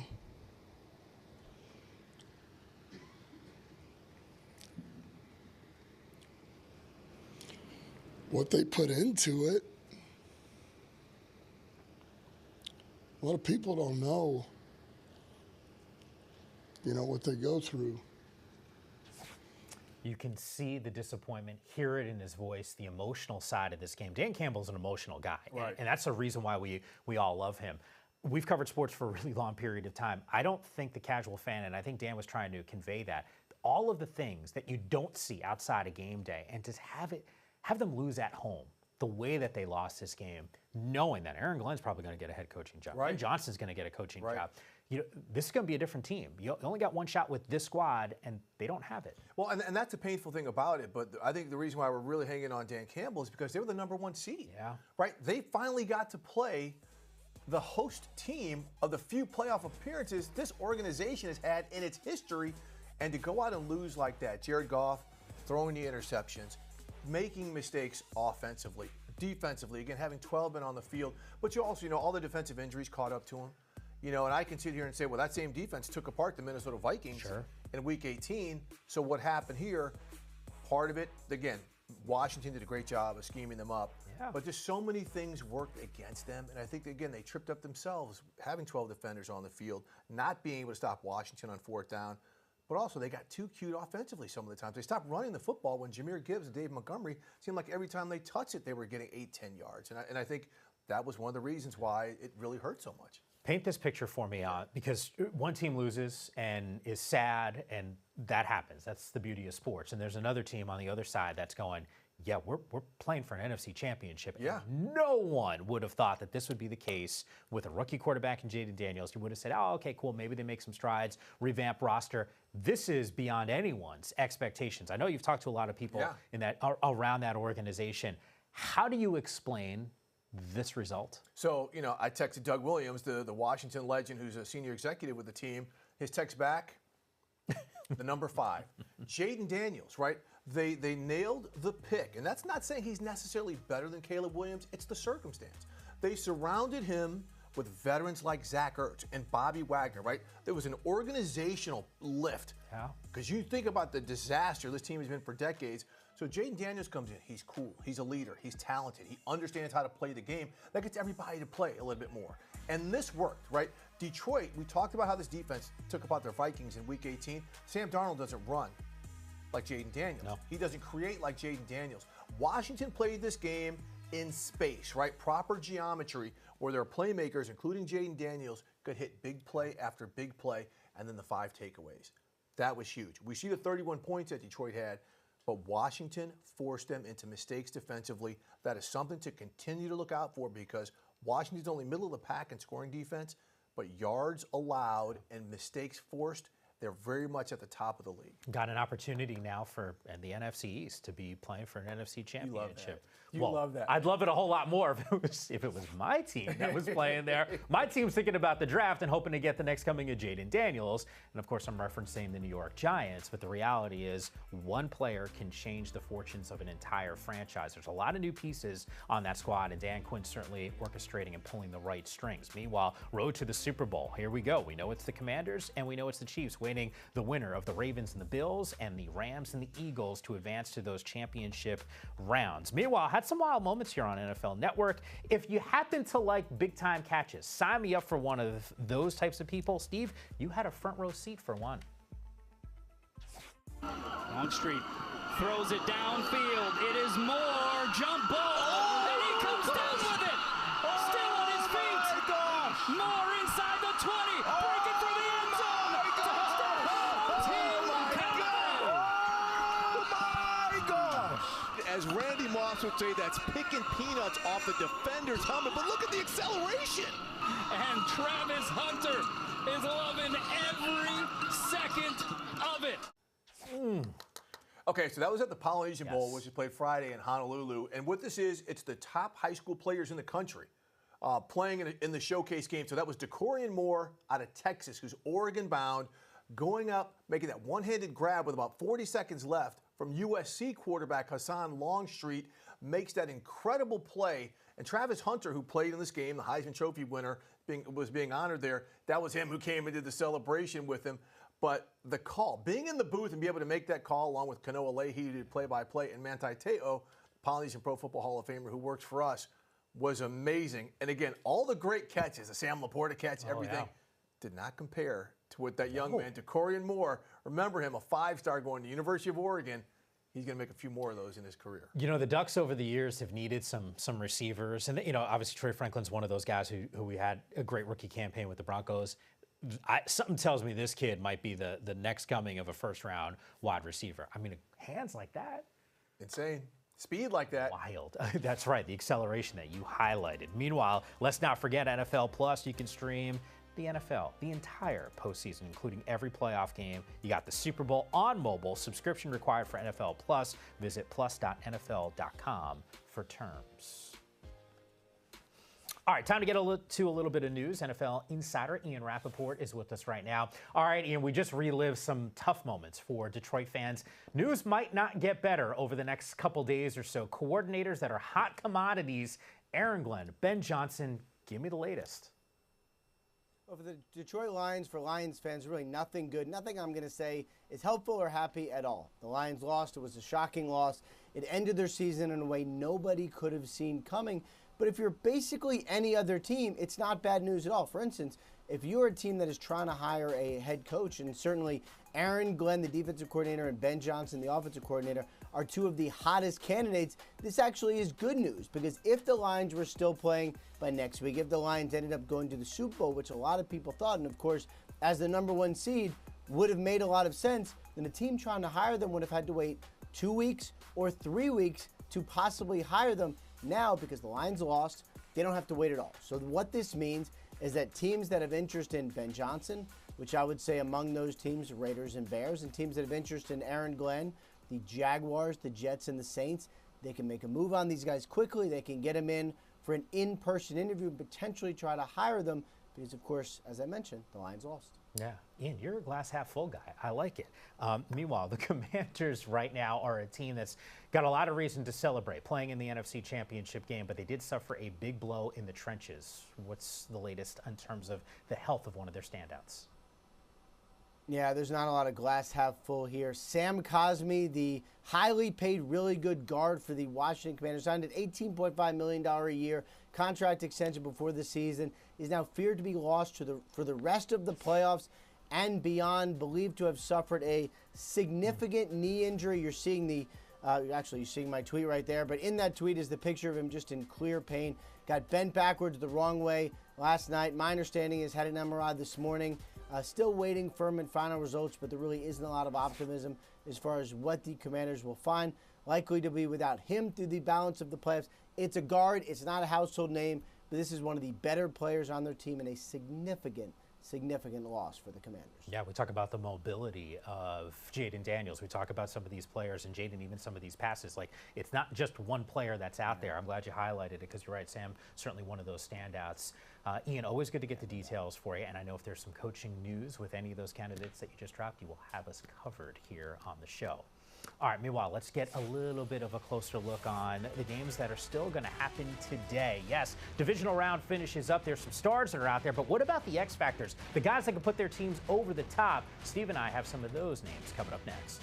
What they put into it, a lot of people don't know, you know, what they go through. You can see the disappointment, hear it in his voice, the emotional side of this game. Dan Campbell's an emotional guy, right. and that's the reason why we all love him. We've covered sports for a really long period of time. I don't think the casual fan, and I think Dan was trying to convey that, all of the things that you don't see outside of game day, and to have them lose at home, the way that they lost this game, knowing that Aaron Glenn's probably going to get a head coaching job, right. Ben Johnson's going to get a coaching job. You know, this is going to be a different team. You only got one shot with this squad, and they don't have it. Well, and that's the painful thing about it, but I think the reason why we're really hanging on Dan Campbell is because they were the #1 seed. Yeah. Right? They finally got to play the host team of the few playoff appearances this organization has had in its history, and to go out and lose like that, Jared Goff throwing the interceptions, making mistakes offensively, defensively, again, having 12 men on the field, but you also, you know, all the defensive injuries caught up to him. You know, and I can sit here and say, well, that same defense took apart the Minnesota Vikings in Week 18. So what happened here, part of it, again, Washington did a great job of scheming them up. Yeah. But just so many things worked against them. And I think, again, they tripped up themselves, having 12 defenders on the field, not being able to stop Washington on 4th down. But also, they got too cute offensively some of the times. They stopped running the football when Jahmyr Gibbs and Dave Montgomery seemed like every time they touched it, they were getting 8-10 yards. And I think that was one of the reasons why it really hurt so much. Paint this picture for me, because one team loses and is sad, and that happens. That's the beauty of sports. And there's another team on the other side that's going, yeah, we're playing for an NFC championship. Yeah. And no one would have thought that this would be the case with a rookie quarterback in Jaden Daniels. You would have said, oh, okay, cool, maybe they make some strides, revamp roster. This is beyond anyone's expectations. I know you've talked to a lot of people in that around that organization. How do you explain this result? So, you know, I texted Doug Williams, the Washington legend who's a senior executive with the team. His text back, the number 5. Jaden Daniels, right? They nailed the pick. And that's not saying he's necessarily better than Caleb Williams. It's the circumstance. They surrounded him with veterans like Zach Ertz and Bobby Wagner, right? There was an organizational lift. Yeah. Because you think about the disaster this team has been for decades. So Jaden Daniels comes in. He's cool. He's a leader. He's talented. He understands how to play the game. That gets everybody to play a little bit more. And this worked, right? Detroit, we talked about how this defense took apart their Vikings in Week 18. Sam Darnold doesn't run like Jaden Daniels. No. He doesn't create like Jaden Daniels. Washington played this game in space, right? Proper geometry where their playmakers, including Jaden Daniels, could hit big play after big play, and then the 5 takeaways. That was huge. We see the 31 points that Detroit had, but Washington forced them into mistakes defensively. That is something to continue to look out for because Washington's only middle of the pack in scoring defense, but yards allowed and mistakes forced, they're very much at the top of the league. Got an opportunity now for the NFC East to be playing for an NFC championship. You love that. I'd love it a whole lot more if it was my team that was playing there. My team's thinking about the draft and hoping to get the next coming of Jaden Daniels. And of course, I'm referencing the New York Giants. But the reality is, one player can change the fortunes of an entire franchise. There's a lot of new pieces on that squad, and Dan Quinn's certainly orchestrating and pulling the right strings. Meanwhile, road to the Super Bowl. Here we go. We know it's the Commanders and we know it's the Chiefs waiting the winner of the Ravens and the Bills and the Rams and the Eagles to advance to those championship rounds. Meanwhile, had some wild moments here on NFL Network. If you happen to like big time catches, sign me up for one of those types of people. Steve, you had a front row seat for one. Longstreet throws it downfield. It is Moore. Jump ball. And he comes down with it. Still on his feet. Moore inside the 20. Breaking through the end zone. Touchdown. Team As Randy Moss would say, that's picking peanuts off the defender's helmet. But look at the acceleration. And Travis Hunter is loving every second of it. Okay, so that was at the Polynesian Bowl, which was played Friday in Honolulu. And what this is, it's the top high school players in the country playing in the showcase game. So that was DeCorian Moore out of Texas, who's Oregon bound, going up, making that one-handed grab with about 40 seconds left from USC quarterback Hassan Longstreet, makes that incredible play. And Travis Hunter, who played in this game, the Heisman Trophy winner, was being honored there. That was him who came and did the celebration with him. But the call, being in the booth and be able to make that call along with Kanoa Leahy, who did play-by-play, and Manti Te'o, Polynesian Pro Football Hall of Famer who works for us, was amazing. And again, all the great catches, the Sam Laporta catch, everything, did not compare to what that young man, DeCorian Moore, remember him, a 5-star going to the University of Oregon. He's going to make a few more of those in his career. You know, the Ducks over the years have needed some receivers. And, you know, obviously Troy Franklin's one of those guys who we had a great rookie campaign with the Broncos. Something tells me this kid might be the next coming of a first-round wide receiver. I mean, hands like that. Insane. Speed like that. Wild. That's right, the acceleration that you highlighted. Meanwhile, let's not forget NFL Plus. You can stream the NFL, the entire postseason, including every playoff game. You got the Super Bowl on mobile. Subscription required for NFL Plus. Visit plus.nfl.com for terms. All right, time to get to a little bit of news. NFL insider Ian Rappaport is with us right now. All right, Ian, we just relived some tough moments for Detroit fans. News might not get better over the next couple days or so. Coordinators that are hot commodities, Aaron Glenn, Ben Johnson, give me the latest. Well, for the Detroit Lions, for Lions fans, really nothing good. Nothing I'm going to say is helpful or happy at all. The Lions lost. It was a shocking loss. It ended their season in a way nobody could have seen coming. But if you're basically any other team, it's not bad news at all. For instance, if you're a team that is trying to hire a head coach, and certainly Aaron Glenn, the defensive coordinator, and Ben Johnson, the offensive coordinator, are two of the hottest candidates, this actually is good news. Because if the Lions were still playing by next week, if the Lions ended up going to the Super Bowl, which a lot of people thought, and of course, as the #1 seed, would have made a lot of sense, then a team trying to hire them would have had to wait 2 weeks or 3 weeks to possibly hire them. Now, because the Lions lost, they don't have to wait at all. So what this means is that teams that have interest in Ben Johnson, which I would say among those teams, Raiders and Bears, and teams that have interest in Aaron Glenn, the Jaguars, the Jets, and the Saints, they can make a move on these guys quickly. They can get them in for an in-person interview and potentially try to hire them because, of course, as I mentioned, the Lions lost. Yeah, Ian, you're a glass half full guy. I like it. Meanwhile, the Commanders right now are a team that's got a lot of reason to celebrate, playing in the NFC Championship game, but they did suffer a big blow in the trenches. What's the latest in terms of the health of one of their standouts? Yeah, there's not a lot of glass half full here. Sam Cosmi, the highly paid, really good guard for the Washington Commanders, signed an $18.5 million a year contract extension before the season, is now feared to be lost for the rest of the playoffs and beyond, believed to have suffered a significant knee injury. You're seeing you're seeing my tweet right there, but in that tweet is the picture of him just in clear pain. Got bent backwards the wrong way last night. My understanding is had an MRI this morning. Still waiting firm and final results, but there really isn't a lot of optimism as far as what the Commanders will find. Likely to be without him through the balance of the playoffs. It's a guard. It's not a household name, but this is one of the better players on their team and a significant significant loss for the Commanders. Yeah, we talk about the mobility of Jaden Daniels. We talk about some of these players and Jaden, even some of these passes. Like, it's not just one player that's out there. I'm glad you highlighted it because you're right, Sam, certainly one of those standouts. Ian, always good to get the details for you. And I know if there's some coaching news with any of those candidates that you just dropped, you will have us covered here on the show. All right, meanwhile, let's get a little bit of a closer look on the games that are still going to happen today. Yes, divisional round finishes up. There's some stars that are out there, but what about the X Factors? The guys that can put their teams over the top. Steve and I have some of those names coming up next.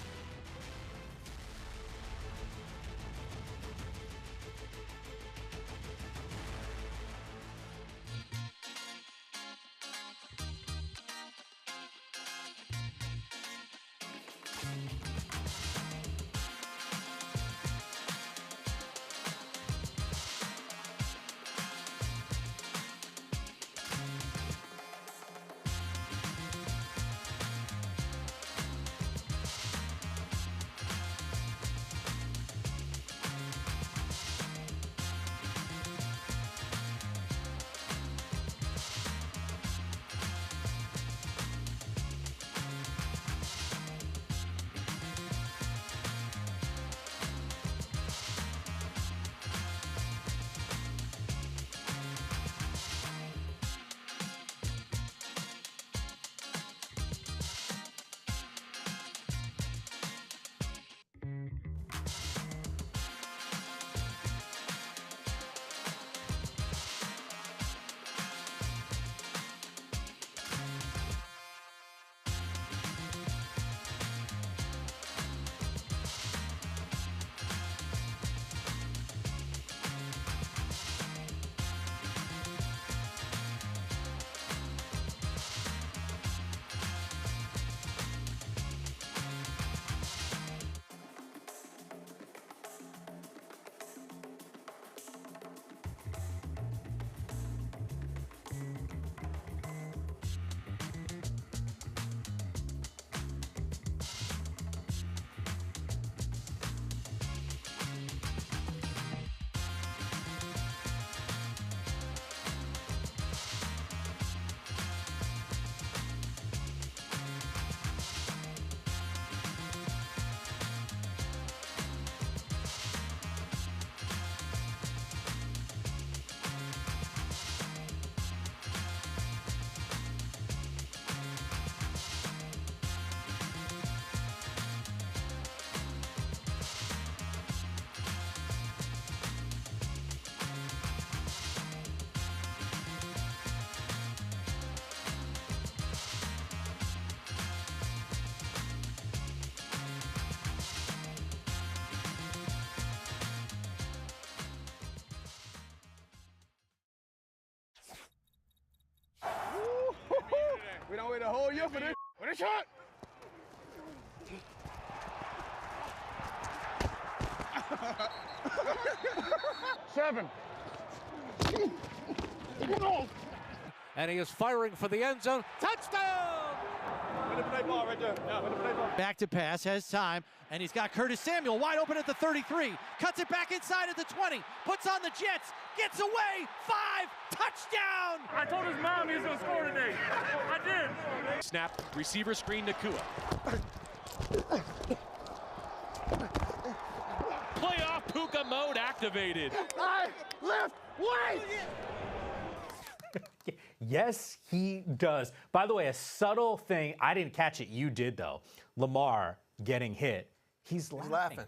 We don't wait a whole year for this. What a shot! Seven. And he is firing for the end zone. Touchdown! Way to play ball right there. Yeah, way to play ball. Back to pass, has time, and he's got Curtis Samuel wide open at the 33. Cuts it back inside at the 20. Puts on the Jets. Gets away. 5. Touchdown! I told his mom he was going to score today. I did. Snap, receiver screen to Kua. Playoff Puka mode activated. I left way. Yes, he does. By the way, a subtle thing, I didn't catch it. You did, though. Lamar getting hit. He's laughing.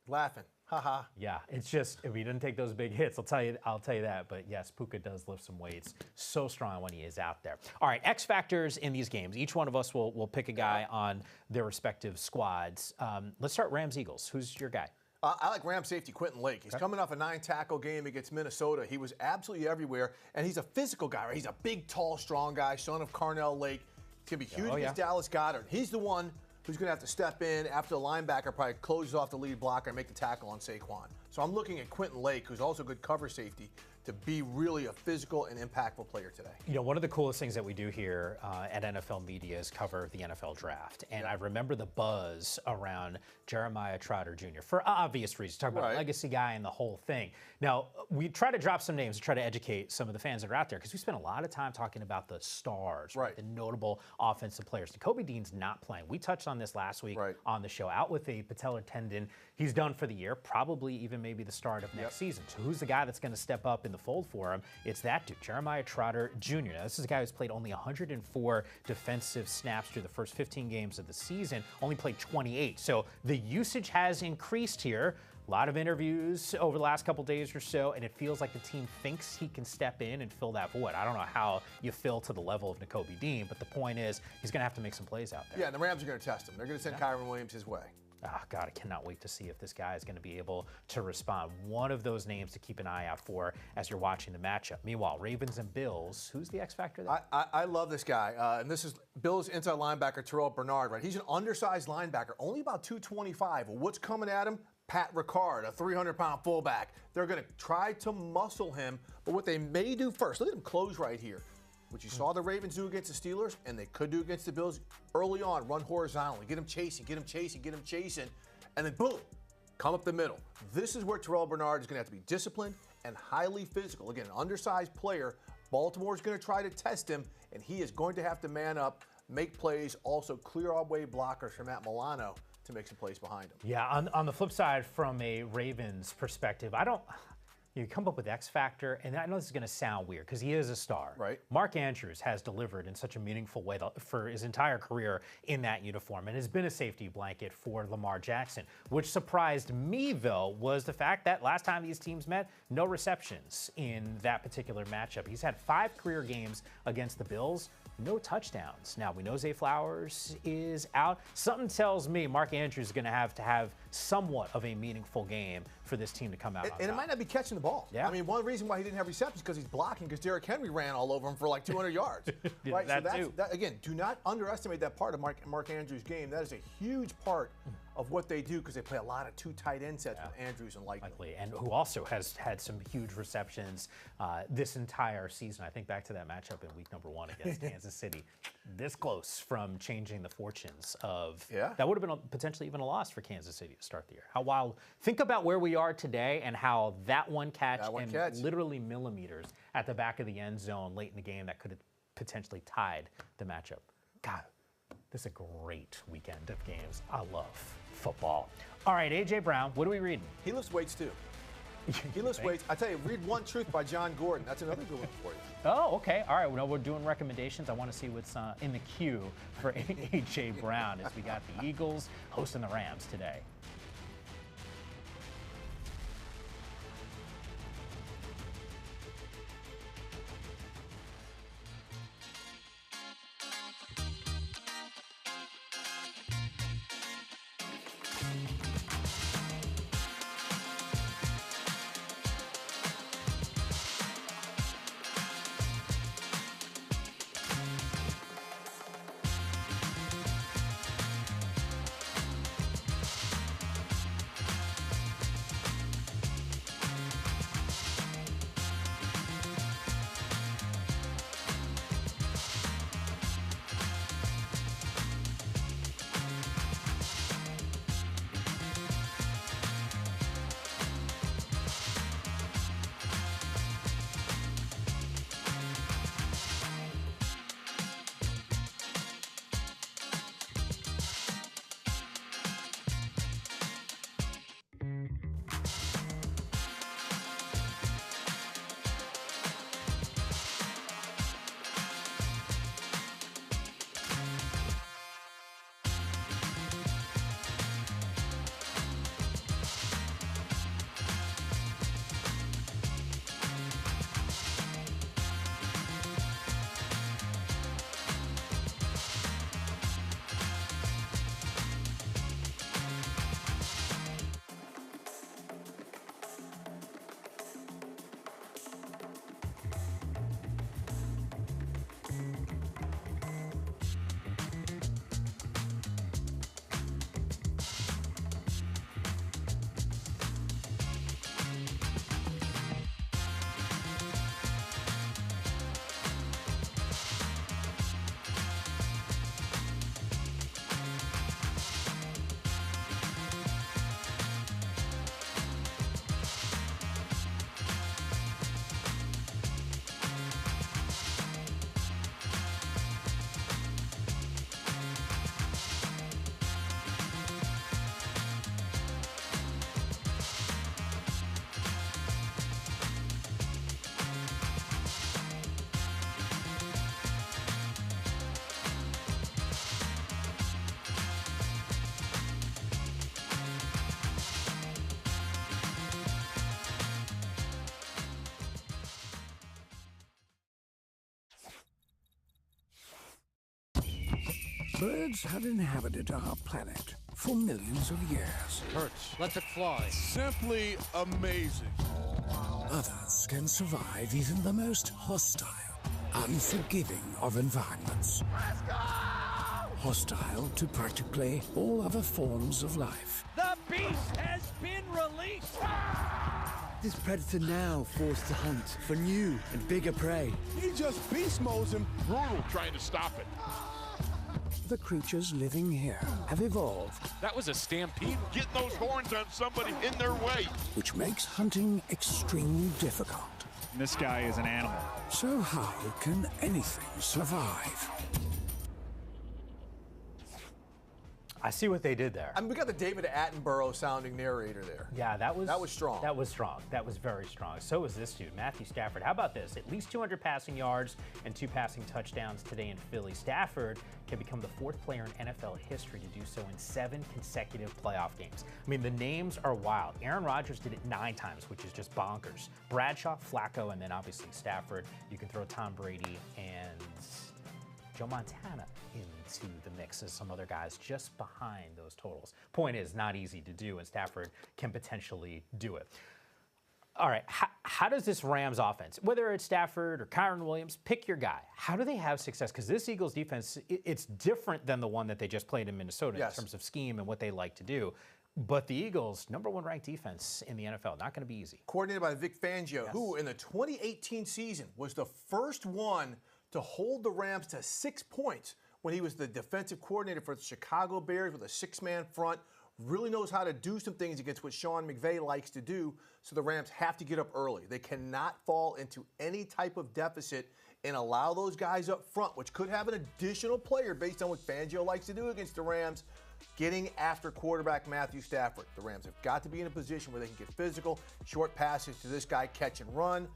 Laughing. Haha. Yeah, it's just, if he didn't take those big hits, I'll tell you that. But yes, Puka does lift some weights. So strong when he is out there. All right, X factors in these games. Each one of us will pick a guy on their respective squads. Let's start Rams-Eagles. Who's your guy? I like Ram safety Quentin Lake. He's coming off a 9-tackle game against Minnesota. He was absolutely everywhere, and he's a physical guy. Right? He's a big, tall, strong guy, son of Carnell Lake. He's going to be huge against Dallas Goedert. He's the one who's going to have to step in after the linebacker probably closes off the lead blocker and make the tackle on Saquon. So I'm looking at Quentin Lake, who's also good cover safety, to be really a physical and impactful player today. You know, one of the coolest things that we do here at NFL Media is cover the NFL draft. And I remember the buzz around Jeremiah Trotter Jr. for obvious reasons. Talk about a legacy guy and the whole thing. Now, we try to drop some names to try to educate some of the fans that are out there because we spent a lot of time talking about the stars, the notable offensive players. Kobe Dean's not playing. We touched on this last week on the show. Out with a patellar tendon. He's done for the year, probably even maybe the start of next season. So who's the guy that's going to step up in the fold for him? It's that dude, Jeremiah Trotter Jr. Now, this is a guy who's played only 104 defensive snaps through the first 15 games of the season, only played 28. So the usage has increased here. A lot of interviews over the last couple days or so, and it feels like the team thinks he can step in and fill that void. I don't know how you fill to the level of Nakobe Dean, but the point is he's going to have to make some plays out there. Yeah, and the Rams are going to test him. They're going to send Kyron Williams his way. Oh, God, I cannot wait to see if this guy is going to be able to respond. One of those names to keep an eye out for as you're watching the matchup. Meanwhile, Ravens and Bills, who's the X factor there? I love this guy. And this is Bills inside linebacker Terrell Bernard, right? He's an undersized linebacker, only about 225. Well, what's coming at him? Pat Ricard, a 300-pound fullback. They're going to try to muscle him, but what they may do first, look at him close right here. What you saw the Ravens do against the Steelers, and they could do against the Bills early on, run horizontally, get him chasing, get him chasing, get him chasing, and then boom, come up the middle. This is where Terrell Bernard is going to have to be disciplined and highly physical. Again, an undersized player. Baltimore is going to try to test him, and he is going to have to man up, make plays, also clear away blockers from Matt Milano to make some plays behind him. Yeah, on the flip side, from a Ravens perspective, you come up with X Factor, and I know this is going to sound weird because he is a star. Right. Mark Andrews has delivered in such a meaningful way for his entire career in that uniform and has been a safety blanket for Lamar Jackson. Which surprised me, though, was the fact that last time these teams met, no receptions in that particular matchup. He's had 5 career games against the Bills. No touchdowns. Now, we know Zay Flowers is out. Something tells me Mark Andrews is going to have somewhat of a meaningful game for this team to come out on top. And it might not be catching the ball. Yeah. I mean, one reason why he didn't have receptions is because he's blocking, because Derrick Henry ran all over him for like 200 yards. Right? That again, do not underestimate that part of Mark Andrews' game. That is a huge part of what they do because they play a lot of 2 tight end sets with Andrews and Likely. And who also has had some huge receptions this entire season. I think back to that matchup in week number 1 against Kansas City. This close from changing the fortunes of that would have been potentially even a loss for Kansas City to start the year. How wild. Think about where we are today and how that one catch literally millimeters at the back of the end zone late in the game that could have potentially tied the matchup. God, this is a great weekend of games. I love football. All right, A.J. Brown, what are we reading? He lifts weights, too. He lifts weights. I tell you, read One Truth by John Gordon. That's another good one for you. Oh, okay. All right. Well, we're doing recommendations. I want to see what's in the queue for A.J. Brown as we got the Eagles hosting the Rams today. Birds have inhabited our planet for millions of years. Hurts. Lets it fly. Simply amazing. Others can survive even the most hostile, unforgiving of environments. Let's go! Hostile to practically all other forms of life. The beast has been released! This predator now forced to hunt for new and bigger prey. He just beast modes him. Brutal trying to stop it. The creatures living here have evolved. That was a stampede. Get those horns on somebody in their way. Which makes hunting extremely difficult. This guy is an animal. So how can anything survive? I see what they did there. I mean, we got the David Attenborough sounding narrator there. Yeah, that was strong. That was strong. That was very strong. So was this dude, Matthew Stafford. How about this? At least 200 passing yards and 2 passing touchdowns today in Philly. Stafford can become the 4th player in NFL history to do so in 7 consecutive playoff games. I mean, the names are wild. Aaron Rodgers did it 9 times, which is just bonkers. Bradshaw, Flacco, and then obviously Stafford. You can throw Tom Brady and Joe Montana into the mix as some other guys just behind those totals. Point is, not easy to do, and Stafford can potentially do it. All right, how does this Rams offense, whether it's Stafford or Kyron Williams, pick your guy. How do they have success? Because this Eagles defense, it's different than the one that they just played in Minnesota in terms of scheme and what they like to do. But the Eagles, #1 ranked defense in the NFL, not going to be easy. Coordinated by Vic Fangio, who in the 2018 season was the first one to hold the Rams to 6 points when he was the defensive coordinator for the Chicago Bears with a 6-man front. Really knows how to do some things against what Sean McVay likes to do, so the Rams have to get up early. They cannot fall into any type of deficit and allow those guys up front, which could have an additional player based on what Fangio likes to do against the Rams, getting after quarterback Matthew Stafford. The Rams have got to be in a position where they can get physical, short passes to this guy, catch and run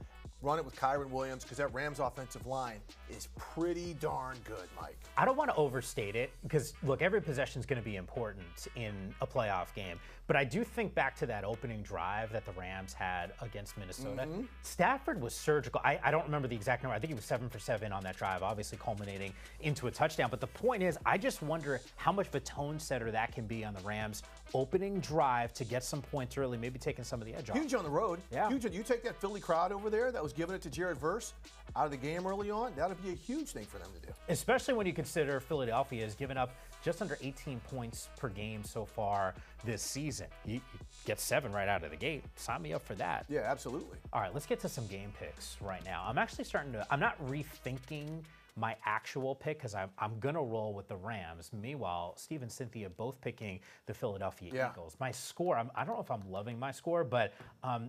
it with Kyron Williams, because that Rams offensive line is pretty darn good, Mike. I don't want to overstate it because, look, every possession is going to be important in a playoff game. But I do think back to that opening drive that the Rams had against Minnesota. Stafford was surgical. I don't remember the exact number. I think he was 7 for 7 on that drive, obviously culminating into a touchdown. But the point is, I just wonder how much of a tone setter that can be on the Rams' opening drive to get some points early, maybe taking some of the edge off. Huge on the road. Yeah. Huge. You take that Philly crowd over there that was giving it to Jared Verse out of the game early on, that would be a huge thing for them to do. Especially when you consider Philadelphia has given up just under 18 points per game so far this season. You get 7 right out of the gate. Sign me up for that. Yeah, absolutely. All right, let's get to some game picks right now. I'm actually I'm not rethinking my actual pick because I'm going to roll with the Rams. Meanwhile, Steve and Cynthia both picking the Philadelphia Eagles. My score, I don't know if I'm loving my score, but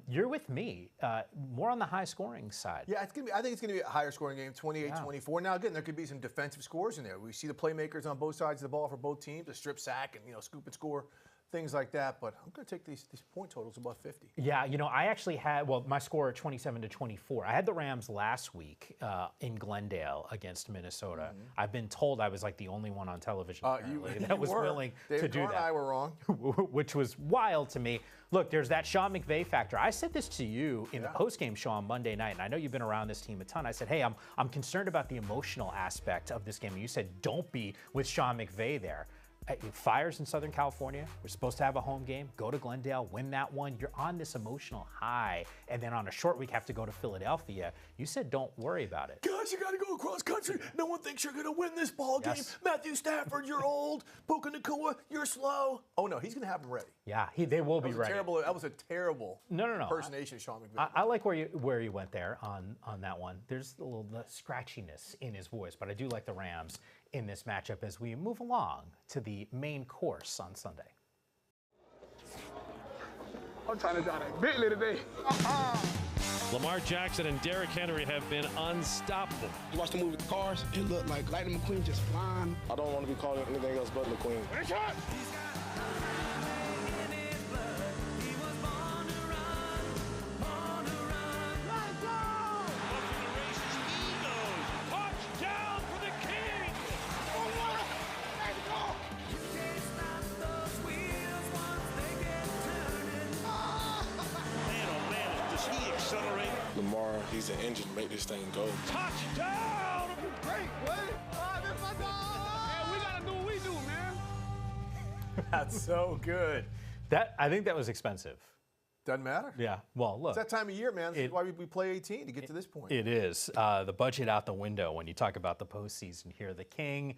you're with me. More on the high scoring side. Yeah, I think it's going to be a higher scoring game, 28-24. Now, again, there could be some defensive scores in there. We see the playmakers on both sides of the ball for both teams, a strip sack and, scoop and score, things like that. But I'm going to take these point totals above 50. Yeah, I actually had, my score 27-24. I had the Rams last week in Glendale against Minnesota. I've been told I was like the only one on television that was willing to do that. And I were wrong. Which was wild to me. Look, there's that Sean McVay factor. I said this to you in the postgame show on Monday night, and I know you've been around this team a ton. I said, hey, I'm concerned about the emotional aspect of this game. And you said, don't be with Sean McVay there. Fires in Southern California. We're supposed to have a home game. Go to Glendale, win that one. You're on this emotional high, and then on a short week have to go to Philadelphia. You said don't worry about it. Guys, you got to go across country. No one thinks you're going to win this ball game. Matthew Stafford, you're old. Puka Nacua, you're slow. Oh, no, he's going to have them ready. Yeah, they will be ready. That was a terrible no. impersonation of Sean McVay. I like where you went there on that one. There's a little scratchiness in his voice, but I do like the Rams in this matchup as we move along to the main course on Sunday. I'm trying to drive that Bentley today. Lamar Jackson and Derrick Henry have been unstoppable. You watch the movie Cars, it looked like Lightning McQueen just flying. I don't want to be called anything else but McQueen. Lamar, he's an engine, make this thing go. Touchdown! Great, what? This my dog! And we got a new That's so good. I think that was expensive. Doesn't matter. Yeah. Well, look. It's that time of year, man. This is why we play 18 to get to this point. It is. The budget out the window when you talk about the postseason here. The King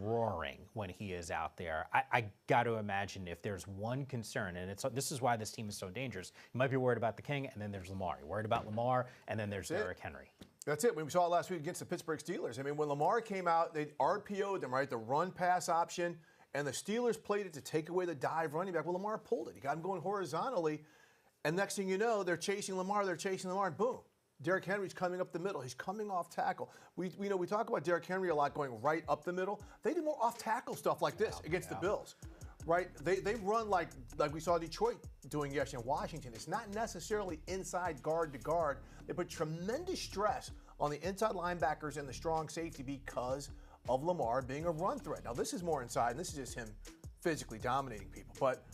roaring when he is out there. I got to imagine if there's one concern, and this is why this team is so dangerous. You might be worried about the King, and then there's Lamar. You're worried about Lamar, and then there's Derrick Henry. That's it. We saw it last week against the Pittsburgh Steelers. I mean, when Lamar came out, they RPO'd them, right? The run-pass option, and the Steelers played it to take away the dive running back. Well, Lamar pulled it. He got him going horizontally. And next thing you know, they're chasing Lamar, and boom. Derrick Henry's coming up the middle. He's coming off tackle. We talk about Derrick Henry a lot going right up the middle. They do more off tackle stuff like this against the Bills, right? They run like we saw Detroit doing yesterday in Washington. It's not necessarily inside guard to guard. They put tremendous stress on the inside linebackers and the strong safety because of Lamar being a run threat. Now this is more inside, and this is just him physically dominating people, but.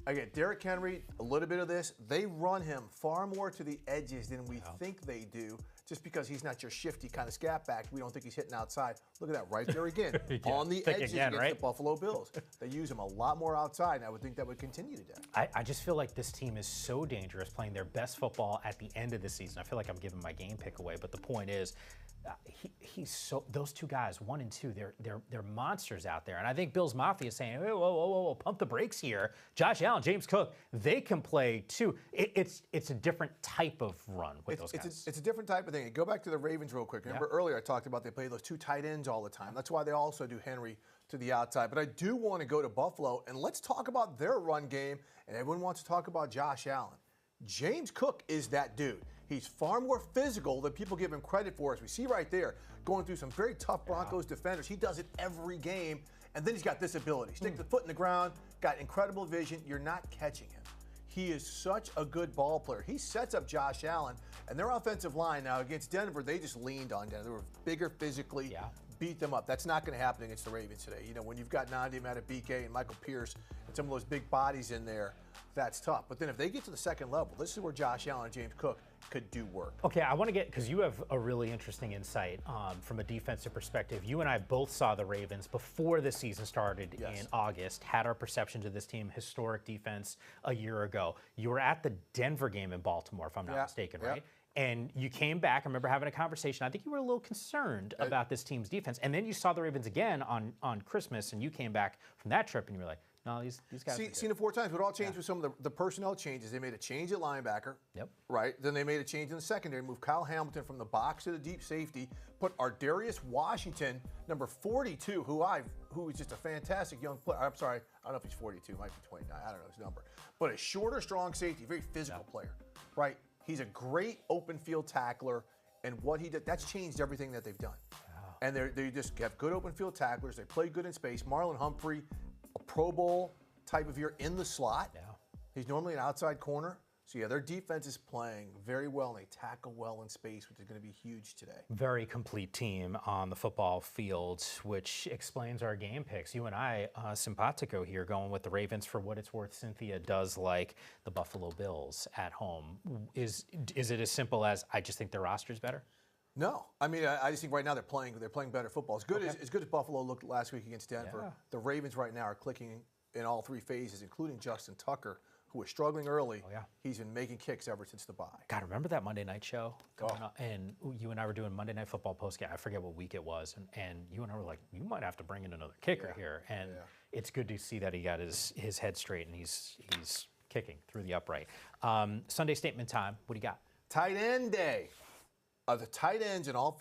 Again, Derrick Henry, a little bit of this. They run him far more to the edges than we think they do, just because he's not your shifty kind of scat back. We don't think he's hitting outside. Look at that right there again, on the edges against the Buffalo Bills. They use him a lot more outside, and I would think that would continue today. I just feel like this team is so dangerous playing their best football at the end of the season. I feel like I'm giving my game pick away, but the point is, he's so those two guys, 1 and 2, they're monsters out there. And I think Bills Mafia is saying, whoa, pump the brakes here. Josh Allen, James Cook, they can play too. It's a different type of run with those guys. It's a different type of thing. Go back to the Ravens real quick. Remember earlier I talked about they play those 2 tight ends all the time. That's why they also do Henry to the outside. But I do want to go to Buffalo, and let's talk about their run game. And everyone wants to talk about Josh Allen. James Cook is that dude. He's far more physical than people give him credit for. As we see right there, going through some very tough Broncos defenders. He does it every game, and then he's got this ability. Stick the foot in the ground, got incredible vision. You're not catching him. He is such a good ball player. He sets up Josh Allen, and their offensive line now against Denver, they just leaned on Denver. They were bigger physically, beat them up. That's not going to happen against the Ravens today. You know, when you've got Nandi Madubuike and Michael Pierce and some of those big bodies in there, that's tough. But then if they get to the second level, this is where Josh Allen and James Cook could do work. Okay, I want to get, because you have a really interesting insight from a defensive perspective. You and I both saw the Ravens before the season started in August, had our perceptions of this team, historic defense a year ago. You were at the Denver game in Baltimore, if I'm not mistaken, right? And you came back, I remember having a conversation. I think you were a little concerned about this team's defense. And then you saw the Ravens again on Christmas, and you came back from that trip, and you were like, no, these guys seen it 4 times, but all changed with some of the personnel changes. They made a change at linebacker. Right. Then they made a change in the secondary, moved Kyle Hamilton from the box to the deep safety, put Ardarius Washington, number 42, who is just a fantastic young player. I'm sorry, I don't know if he's 42, might be 29. I don't know his number. But a shorter, strong safety, very physical player. Right. He's a great open field tackler, and what he did, that's changed everything that they've done. And they just have good open field tacklers. They play good in space. Marlon Humphrey, a Pro Bowl type of year in the slot. He's normally an outside corner. So, their defense is playing very well, and they tackle well in space, which is going to be huge today. Very complete team on the football field, which explains our game picks. You and I, simpatico here, going with the Ravens. For what it's worth, Cynthia does like the Buffalo Bills at home. Is it as simple as I just think their roster's better? No, I mean I just think right now they're playing better football. As good as Buffalo looked last week against Denver, the Ravens right now are clicking in all 3 phases, including Justin Tucker, who was struggling early. He's been making kicks ever since the bye. God, remember that Monday night show going on? And you and I were doing Monday Night Football postgame. I forget what week it was, and you and I were like, you might have to bring in another kicker here. And it's good to see that he got his head straight and he's kicking through the upright. Sunday statement time. What do you got? Tight end day. The tight ends in all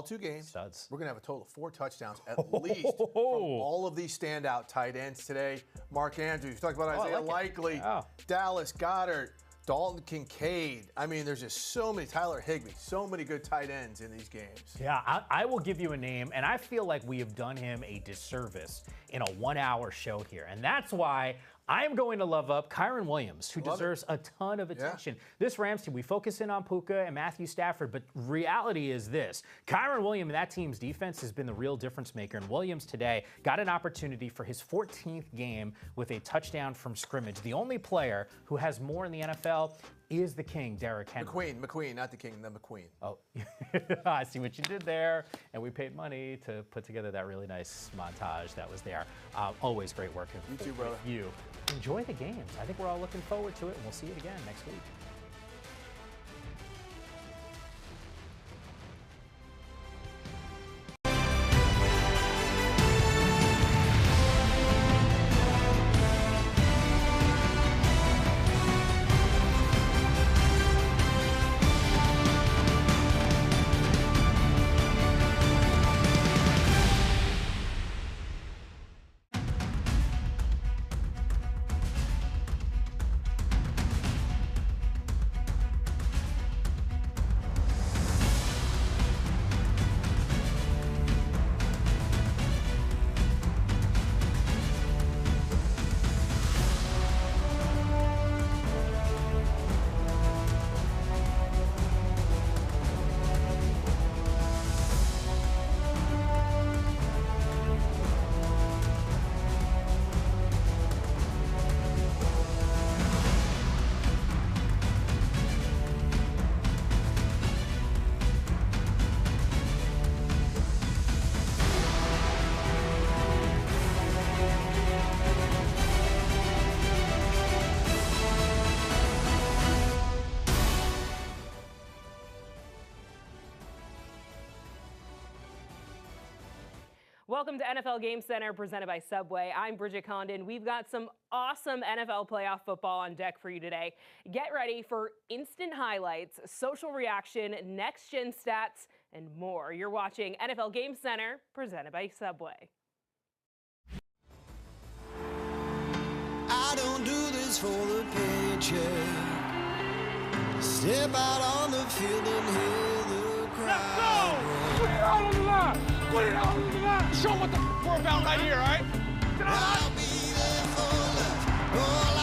2 games. Studs. We're going to have a total of 4 touchdowns at least from all of these standout tight ends today. Mark Andrews, talked about Isaiah Likely, Dallas Goedert, Dalton Kincaid. I mean, there's just so many. Tyler Higbee, so many good tight ends in these games. Yeah, I will give you a name, and I feel like we have done him a disservice in a 1-hour show here. And that's why I'm going to love up Kyren Williams, who deserves a ton of attention. This Rams team, we focus in on Puka and Matthew Stafford, but reality is this. Kyren Williams and that team's defense has been the real difference maker, and Williams today got an opportunity for his 14th game with a touchdown from scrimmage. The only player who has more in the NFL is the king, Derrick Henry. McQueen, not the king, the McQueen. Oh, I see what you did there. And we paid money to put together that really nice montage that was there. Always great work with you. Enjoy the games. I think we're all looking forward to it, and we'll see it again next week. Welcome to NFL Game Center presented by Subway. I'm Bridget Condon. We've got some awesome NFL playoff football on deck for you today. Get ready for instant highlights, social reaction, next-gen stats, and more. You're watching NFL Game Center presented by Subway. I don't do this for the paycheck. Step out on the field and hear the crowd. Put it all on the line. Put it all on the line. Show what the we're about right here, all right? I'll be there for life.